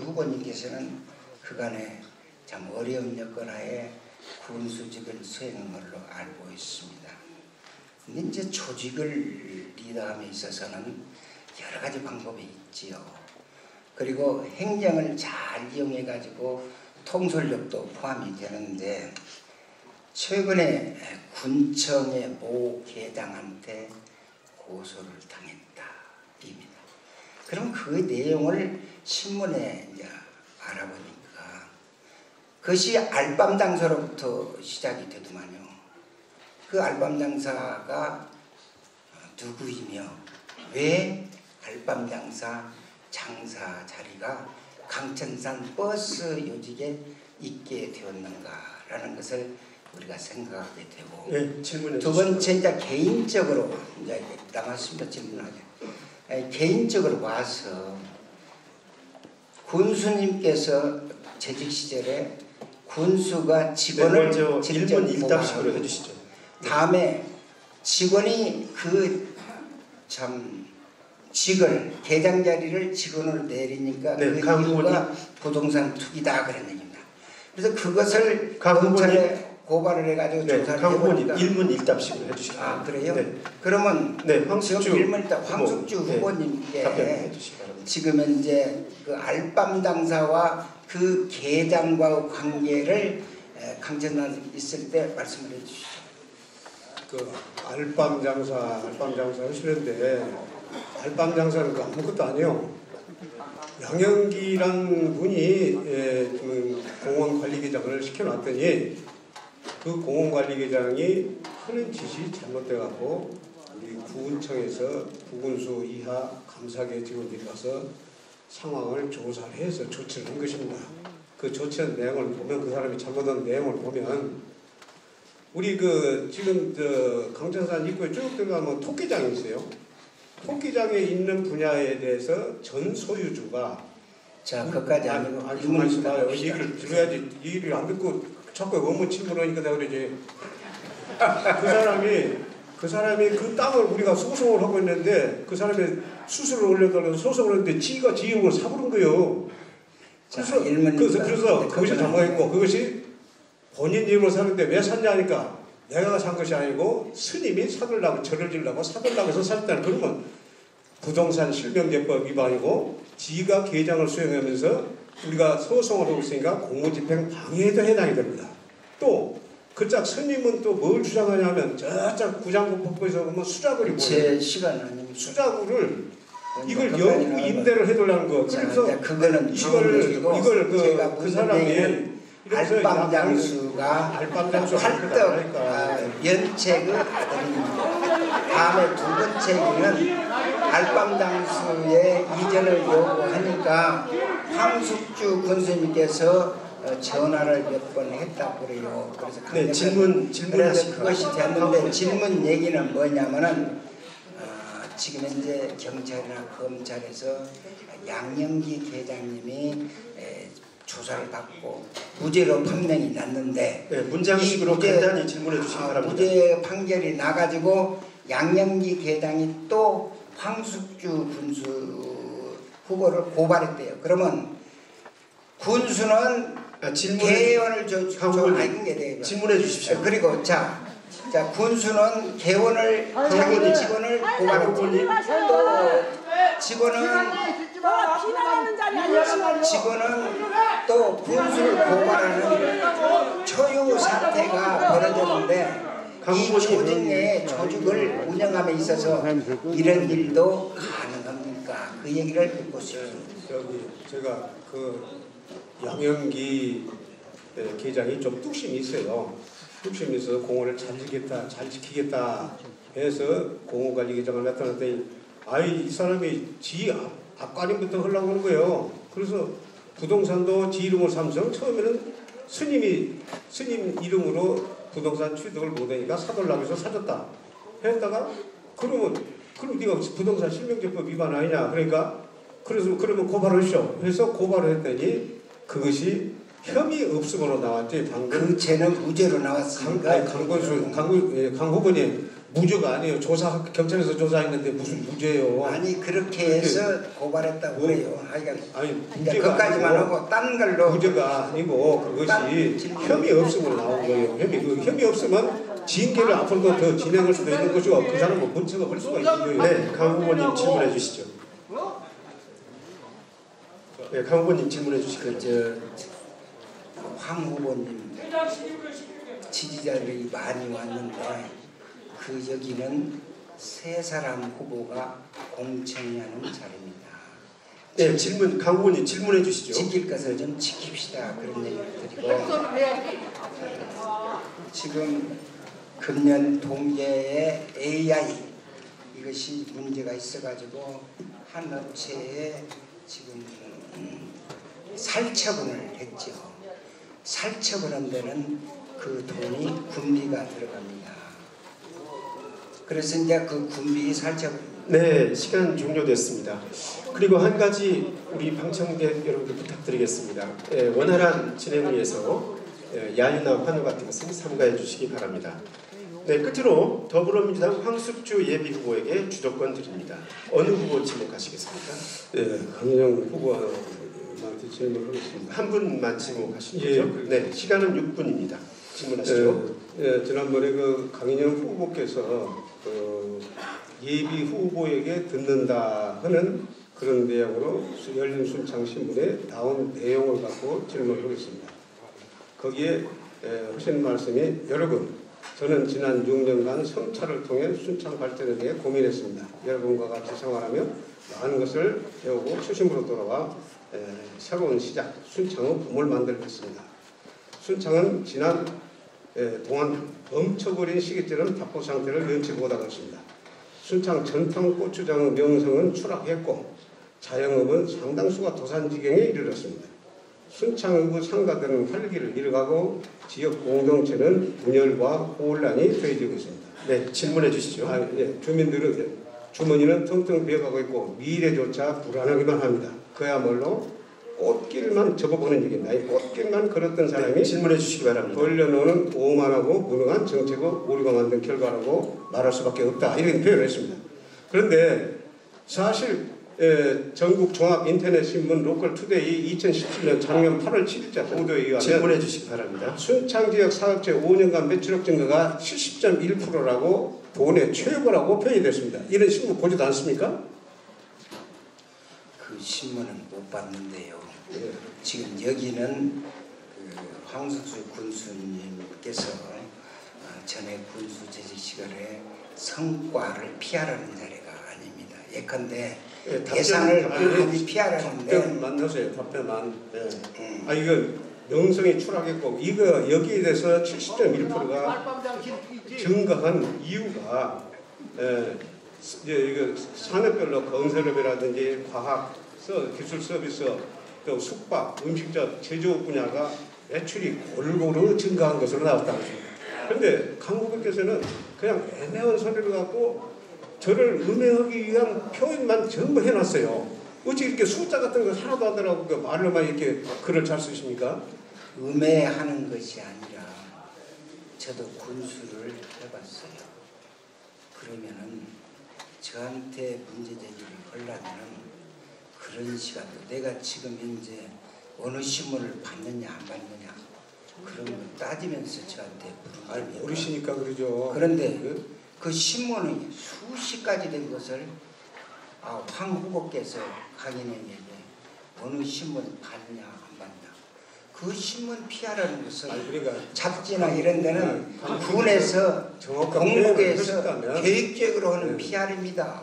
후보님께서는 그간에 참 어려운 여건하에 군수직을 수행한 걸로 알고 있습니다. 근데 이제 조직을 리더함에 있어서는 여러 가지 방법이 있지요. 그리고 행정을 잘 이용해 가지고 통솔력도 포함이 되는데 최근에 군청의 모 계장한테 고소를 당했다입니다. 그럼 그 내용을 신문에 이제 알아보니까 그것이 알밤당사로부터 시작이 되더만요. 그 알밤당사가 누구이며 왜 알밤당사 장사 자리가 강천산 버스 요직에 있게 되었는가라는 것을 우리가 생각하게 되고 네, 질문해 두 번째 이제 개인적으로 이제 남았습니다. 질문하게 개인적으로 와서 군수님께서 재직 시절에 군수가 직원을 먼저 1분 1답식으로 해주시죠. 다음에 직원이 직원 계장 자리를 직원으로 내리니까 그 이유가 부동산 투기다 그런 얘기입니다. 그래서 그것을 검찰에 고발을 해가지고 조사를 해보니까 1분 1답식으로 해주시죠. 그래요? 네. 그러면 황숙주 1분 1답 황숙주 후보님께 지금 현재 그 알밤 당사와 그 계장과의 관계를 강천에 있을 때 말씀을 해주시죠. 그 알밤 장사 하시는데 알밤 장사는 그 아무것도 아니에요. 양영기란 분이 공원 관리계장을 시켜놨더니 그 공원 관리계장이 하는 짓이 잘못돼갖고 우리 구군청에서 구군수 이하 감사계 직원들이 가서 상황을 조사를 해서 조치를 한 것입니다. 그 조치한 내용을 보면 그 사람이 잘못한 내용을 보면 우리 지금 강천산 입구에 쭉 들어가면 토끼장이 있어요. 토끼장에 있는 분야에 대해서 전 소유주가 그것까지 아니고 가만히 있어봐요. 얘기를 들어야지. 얘기를 안 듣고 자꾸 원문 침문하니까 내가 그러지. 그 사람이 그 땅을 우리가 소송을 하고 있는데 그 사람이 수수를 올려달라고 소송을 했는데 지가 지역을 사부른 거예요. 그래서 그것이 잘못했고 그것이 본인 이름으로 사는데 왜 샀냐 하니까 내가 산 것이 아니고 스님이 사들라고 절을 지려고 사들라고 해서 샀다는 그러면 부동산 실명제법 위반이고 지가 계장을 수행하면서 우리가 소송을 하고 있으니까 공무집행 방해에도 해당이 됩니다. 또 그짝 스님은 또 뭘 주장하냐면 저짝 구장구법에서 보면 수자구리 제 시간 아닙니다. 수자구를 이걸 영구 임대를 해달라는 거. 그래서 그거는 이걸 그 사람이 알밤장수가 활떡 연책의 아들입니다. 다음에 두 번째 얘기는 알밤장수의 이전을 요구하니까 황숙주 군수님께서 전화를 몇 번 했다고 그래요. 그래서 질문하시고 그것이 됐는데 질문 얘기는 뭐냐면은 지금 현재 경찰이나 검찰에서 양영기 계장님이 조사를 받고 무죄로 판명이 났는데 문장식으로 간단히 질문해 주시기 바랍니다. 무죄 판결이 나가지고 양영기 계장이 또 황숙주 군수 후보를 고발했대요. 그러면 군수는 개원을 질문해 주십시오. 그리고 자 군수는 개원을 자기 직원을 고발했고 또 직원은 지나가는 자리 아니었어요. 지금은 또 군수를 고발하는 초유 사태가 벌어졌는데 이 조직 내 조직을 운영함에 있어서 이런 일도 가능합니까? 그 얘기를 듣고 싶습니다. 제가 그 양영기 계장이 좀 뚝심이 있어요. 뚝심이 있어서 공원을 잘 지키겠다 해서 공원관리계장을 나타났더니 이 사람이 지 앞가림부터 하려고 하는 거예요. 그래서 부동산도 지 이름으로 삼성 처음에는 스님 이름으로 부동산 취득을 못하니까 사달라고 해서 사줬다 했다가 그럼 네가 부동산 실명제법 위반 아니냐 그러니까 그러면 고발하시오 해서 고발을 했더니 그것이 혐의 없음으로 나왔지. 방금 그 죄는 무죄로 나왔습니다. 강 후보님 무죄가 아니에요. 경찰에서 조사했는데 무슨 무죄예요? 아니 그렇게 해서 고발했다고 그래요. 아니 이제 그까지만 하고 딴 걸로 무죄가 아니고 그것이 혐의 없음으로 나온 거예요. 혐의 없으면 징계를 앞으로도 더 진행할 수도 있는 것이고 그 사람은 문책을 할 수가 있는 거예요. 네, 강 후보님 질문해 주시죠. 네, 강 후보님 질문해 주시죠. 황 후보님 지지자들이 많이 왔는데 그 여기는 세 사람 후보가 공천하는 자리입니다. 네, 강 후보님 질문해 주시죠. 지킬 것을 좀 지킵시다 그런 얘기를 드리고 지금 금년 동계의 AI 이것이 문제가 있어가지고 한 업체에 지금 살처분을 했죠. 살처분한 데는 그 돈이 군비가 들어갑니다. 그래서 이제 그 군비 살처분. 네, 시간 종료됐습니다. 그리고 한 가지 우리 방청객 여러분들 부탁드리겠습니다. 원활한 진행을 위해서 야유나 환호 같은 것은 삼가해 주시기 바랍니다. 네, 끝으로 더불어민주당 황숙주 예비후보에게 주도권 드립니다. 어느 후보 지목하시겠습니까? 네, 강인영 후보한테 질문하겠습니다. 한 분만 지목하시죠. 네, 시간은 6분입니다. 질문하시죠. 지난번에 그 강인영 후보께서 예비 후보에게 듣는다 하는 그런 내용으로 열린 순창신문에 나온 내용을 갖고 질문하겠습니다. 거기에 하신 말씀이 여러분 저는 지난 6년간 성찰을 통해 순창 발전에 대해 고민했습니다. 여러분과 같이 생활하며 많은 것을 배우고 초심으로 돌아와 새로운 시작, 순창의 봄을 만들겠습니다. 순창은 지난 동안 멈춰버린 시기처럼 답보 상태를 연치 못하고 있습니다. 순창 전통 고추장의 명성은 추락했고 자영업은 상당수가 도산지경에 이르렀습니다. 순창의 상가들은 활기를 잃어가고 지역 공동체는 분열과 혼란이 더해지고 있습니다. 네, 질문해 주시죠. 주민들은 주머니는 텅텅 비어가고 있고 미래조차 불안하기만 합니다. 그야말로 꽃길만 접어보는 얘기입니다. 이 꽃길만 걸었던 사람이 질문해 주시기 바랍니다. 돌려놓은 오만하고 무능한 정책을 우리가 만든 결과라고 말할 수밖에 없다. 이렇게 표현을 했습니다. 그런데 사실 전국 종합 인터넷 신문 로컬투데이 2017년 작년 8월 7일자 보도에 의하면 질문해 주시기 바랍니다. 순창 지역 사업체 5년간 매출액 증가가 70.1%라고 도내 최고라고 표현이 됐습니다. 이런 신문 보지도 않습니까? 그 신문은 못 봤는데요. 지금 여기는 그 황숙주 군수님께서 전에 군수 재직 시간에 성과를 피하라는 자리가 아닙니다. 예컨대 예산을 많이 피하라는데 답변만 하세요. 답변만. 이건 명성이 추락했고 이거 여기에 대해서 70.1%가 증가한 이유가 이거 산업별로 건설업이라든지 과학, 기술 서비스, 또 숙박, 음식점, 제조업 분야가 매출이 골고루 증가한 것으로 나왔다는 것입니다. 그런데 강 후보께서는 그냥 애매한 소리를 갖고 저를 음해하기 위한 표현만 전부 해놨어요. 어찌 이렇게 숫자 같은 거 하나도 안 들어가고 그 말로만 이렇게 글을 잘 쓰십니까? 음해하는 것이 아니라 저도 군수를 해봤어요. 그러면은 저한테 문제 제기를 하려면 그런 시간도 내가 지금 현재 어느 신문을 받느냐 안 받느냐 그런 걸 따지면서 저한테 물으면 모르시니까 그러죠. 그런데 그 신문이 수십 가지 된 것을 황 후보께서 강인에게 어느 신문 봤냐 안 봤냐. 그 신문 피하라는 것은 그러니까 잡지나 이런 데는 군에서 공무계에서 계획적으로 하는 피하입니다.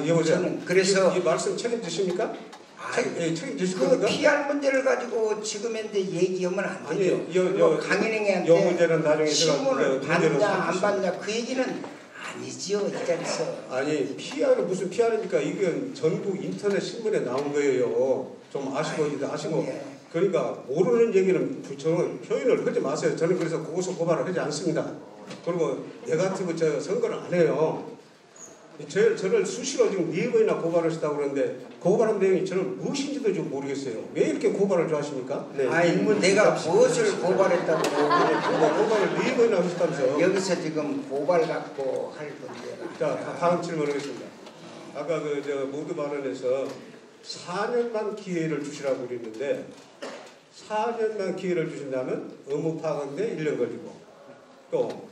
여보세요. 저는 그래서 이 말씀 책임지십니까? 책임지실 그 겁니까? PR 문제를 가지고 지금 현재 얘기하면 안 되죠. 아니, 강인행한테 문제는 나중에 신문을 봤냐 안 하겠습니다. 봤냐 그 얘기는 아니지요 이 자리에서. 아니 PR은 무슨 PR입니까? 이건 전국 인터넷 신문에 나온 거예요. 좀 아시고 예. 그러니까 모르는 얘기는 저는 표현을 하지 마세요. 저는 그래서 고소 고발을 하지 않습니다. 그리고 네거티브 저 선거를 안 해요. 저를 수시로 지금 4번이나 고발을 했다고 그러는데 고발한 내용이 저는 무엇인지도 좀 모르겠어요. 왜 이렇게 고발을 좋아하십니까? 네, 아니 내가 무엇을 고발했다고 고발을 4번이나 하셨다면서요. 여기서 지금 고발 갖고 할 문제가. 자, 다음 질문하겠습니다. 아까 모두 발언에서 4년만 기회를 주시라고 그랬는데 4년만 기회를 주신다면 업무 파악인데 1년 걸리고 또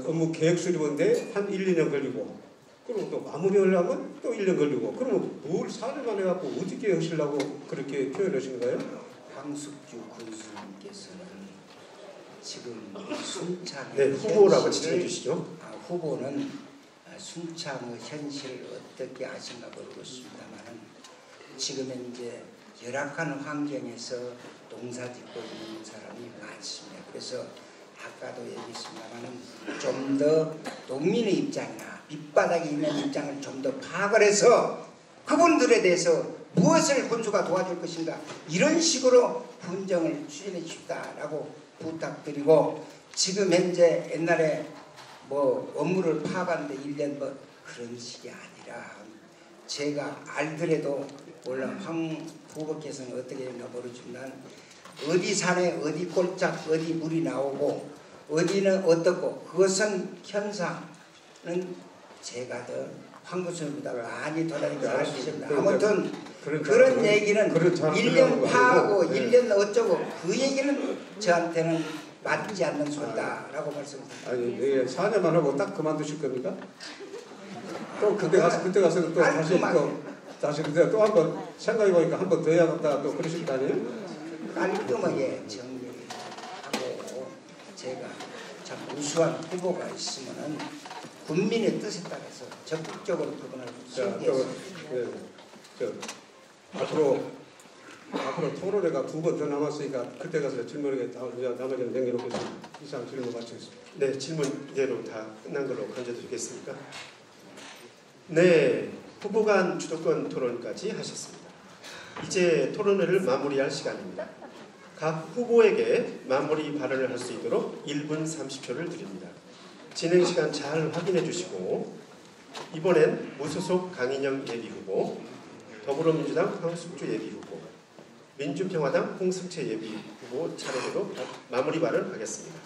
업무 계획 수립인데 한 1, 2년 걸리고 그리고 또 마무리하려면 또 1년 걸리고 그러면 뭘 4년만 해갖고 어떻게 하시려고 그렇게 표현하신 거예요? 황숙주 군수님께서는 지금 순창의 네, 후보라고 지정해 주시죠. 후보는 순창의 현실을 어떻게 아신가 모르겠습니다만 지금 현재 열악한 환경에서 농사짓고 있는 사람이 많습니다. 그래서 아까도 얘기했습니다만 좀 더 농민의 입장이나 밑바닥에 있는 입장을 좀 더 파악을 해서 그분들에 대해서 무엇을 군수가 도와줄 것인가 이런 식으로 분정을 추진해 주십다라고 부탁드리고 지금 현재 옛날에 뭐 업무를 파악하는데 1년 뭐 그런 식이 아니라 제가 알더라도 물론 황 후보께서는 어떻게 했나 모르지만 어디 산에 어디 꼴짝 어디 물이 나오고 어디는 어떻고 그것은 현상은 제가 더 황구수보다 많이 돌아다니면서 알 수 있습니다. 아무튼 그런 얘기는 1년 파하고 1년 어쩌고 그 얘기는 저한테는 맞지 않는 소리다라고 말씀드립니다. 아니 4년만 하고 딱 그만두실 겁니까? 또 그때 가서 또 다시 그때 또 한번 생각해 보니까 한 번 더 해야겠다 또 그러실 거 아니에요? 깔끔하게 정리하고 제가 참 우수한 후보가 있으면은 국민의 뜻에 따라서 적극적으로 그분을 수행했습니다. 앞으로 토론회가 2번 더 남았으니까 그때 가서 질문에 나머지는 남겨놓겠습니다. 이상 질문 마치겠습니다. 네, 질문 이대로 다 끝난 걸로 건져드리겠습니까? 네, 후보 간 주도권 토론까지 하셨습니다. 이제 토론회를 마무리할 시간입니다. 각 후보에게 마무리 발언을 할 수 있도록 1분 30초를 드립니다. 진행 시간 잘 확인해 주시고 이번엔 무소속 강인영 예비후보, 더불어민주당 황숙주 예비후보, 민주평화당 홍승채 예비후보 차례대로 마무리 발언하겠습니다.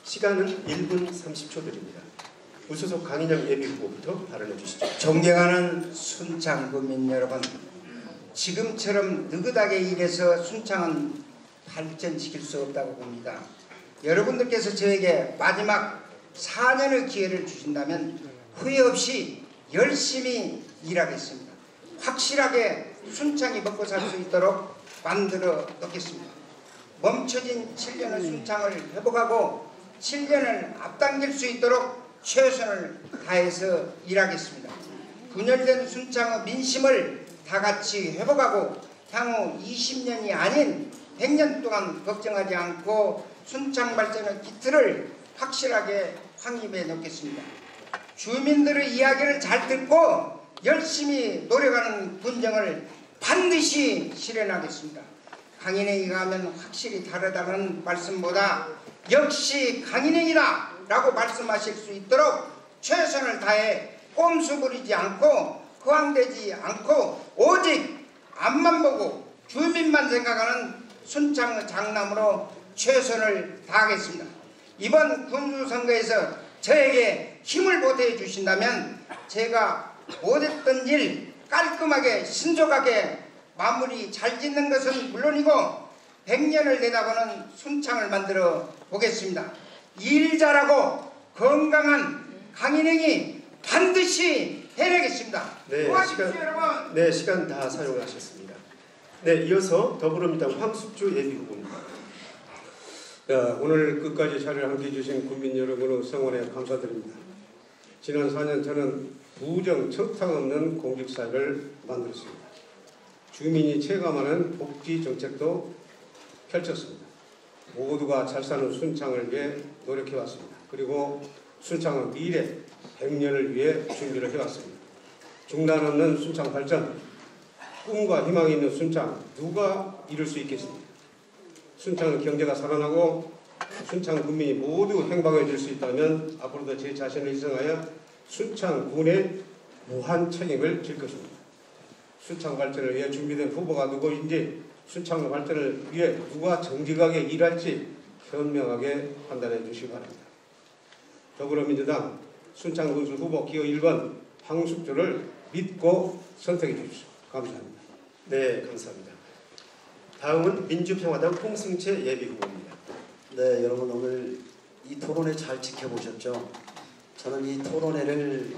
시간은 1분 30초 드립니다. 무소속 강인영 예비후보부터 발언해 주시죠. 존경하는 순창구민 여러분, 지금처럼 느긋하게 일해서 순창은 발전시킬 수 없다고 봅니다. 여러분들께서 저에게 마지막 4년의 기회를 주신다면 후회 없이 열심히 일하겠습니다. 확실하게 순창이 먹고 살 수 있도록 만들어 놓겠습니다. 멈춰진 7년의 순창을 회복하고 7년을 앞당길 수 있도록 최선을 다해서 일하겠습니다. 분열된 순창의 민심을 다 같이 회복하고 향후 20년이 아닌 100년 동안 걱정하지 않고 순창 발전의 기틀을 확실하게 확립해 놓겠습니다. 주민들의 이야기를 잘 듣고 열심히 노력하는 군정을 반드시 실현하겠습니다. 강인행위가 하면 확실히 다르다는 말씀보다 역시 강인행위다 라고 말씀하실 수 있도록 최선을 다해 꼼수 부리지 않고 허황되지 않고 오직 앞만 보고 주민만 생각하는 순창의 장남으로 최선을 다하겠습니다. 이번 군수선거에서 저에게 힘을 보태 주신다면 제가 못했던 일 깔끔하게 신속하게 마무리 잘 짓는 것은 물론이고 100년을 내다보는 순창을 만들어 보겠습니다. 일 잘하고 건강한 강인행위 반드시 해내겠습니다. 네, 도와주십시오 여러분. 네, 시간 다 사용하셨습니다. 네, 이어서 더불어민주당 황숙주 예비후보입니다. 오늘 끝까지 자리를 함께해 주신 국민 여러분의 성원에 감사드립니다. 지난 4년 저는 부정 청탁 없는 공직사회를 만들었습니다. 주민이 체감하는 복지 정책도 펼쳤습니다. 모두가 잘 사는 순창을 위해 노력해왔습니다. 그리고 순창은 미래 100년을 위해 준비를 해왔습니다. 중단 없는 순창 발전, 꿈과 희망이 있는 순창 누가 이룰 수 있겠습니까? 순창은 경제가 살아나고 순창 국민이 모두 행방해질 수 있다면 앞으로도 제 자신을 희생하여 순창군의 무한 책임을 질 것입니다. 순창 발전을 위해 준비된 후보가 누구인지, 순창 발전을 위해 누가 정직하게 일할지 현명하게 판단해 주시기 바랍니다. 더불어민주당 순창군수 후보 기호 1번 황숙주를 믿고 선택해 주십시오. 감사합니다. 네, 감사합니다. 다음은 민주평화당 홍승채 예비후보입니다. 네, 여러분 오늘 이 토론회 잘 지켜보셨죠? 저는 이 토론회를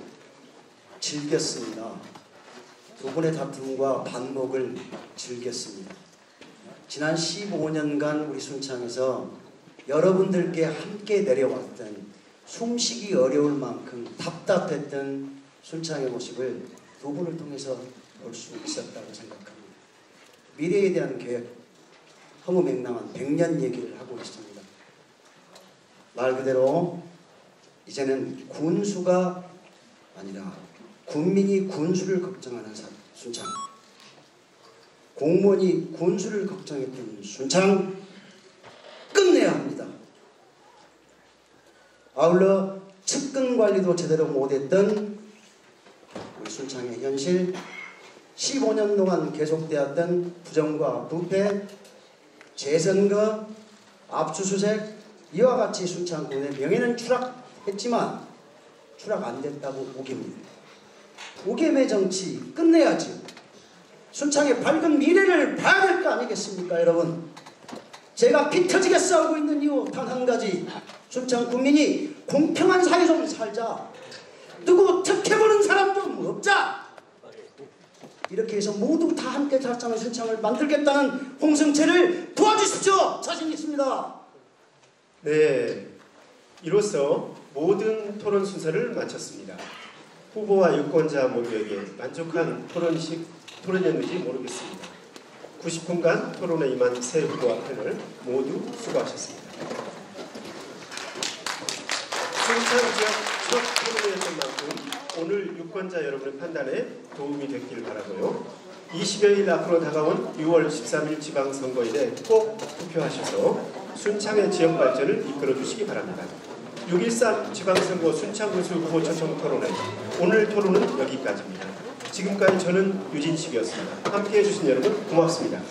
즐겼습니다. 두 분의 다툼과 반목을 즐겼습니다. 지난 15년간 우리 순창에서 여러분들께 함께 내려왔던 숨쉬기 어려울 만큼 답답했던 순창의 모습을 두 분을 통해서 볼 수 있었다고 생각합니다. 미래에 대한 계획, 허무맹랑한 100년 얘기를 하고 있습니다. 말 그대로 이제는 군수가 아니라 국민이 군수를 걱정하는 순창, 공무원이 군수를 걱정했던 순창 끝내야 합니다. 아울러 측근 관리도 제대로 못했던 우리 순창의 현실, 15년 동안 계속되었던 부정과 부패, 재선거, 압수수색, 이와 같이 순창군의 명예는 추락했지만 추락 안 됐다고 우깁니다. 우김의 정치 끝내야지. 순창의 밝은 미래를 봐야 될 거 아니겠습니까, 여러분? 제가 피 터지게 싸우고 있는 이유 단 한 가지. 순창 국민이 공평한 사회 좀 살자. 누구 특혜보는 사람 좀 없자. 이렇게 해서 모두 다 함께 잘 사는 순창을 만들겠다는 홍승채를 도와주십시오. 자신 있습니다. 네, 이로써 모든 토론 순서를 마쳤습니다. 후보와 유권자 모두에게 만족한 토론이었는지 모르겠습니다. 90분간 토론에 임한 세 후보와 패널 모두 수고하셨습니다. 순창 지역 첫 토론회였던 만큼 오늘 유권자 여러분의 판단에 도움이 됐길 바라고요. 20여일 앞으로 다가온 6월 13일 지방선거일에 꼭 투표하셔서 순창의 지역 발전을 이끌어 주시기 바랍니다. 6.13 지방선거 순창군수 후보 초청 토론회, 오늘 토론은 여기까지입니다. 지금까지 저는 유진식이었습니다. 함께해 주신 여러분 고맙습니다.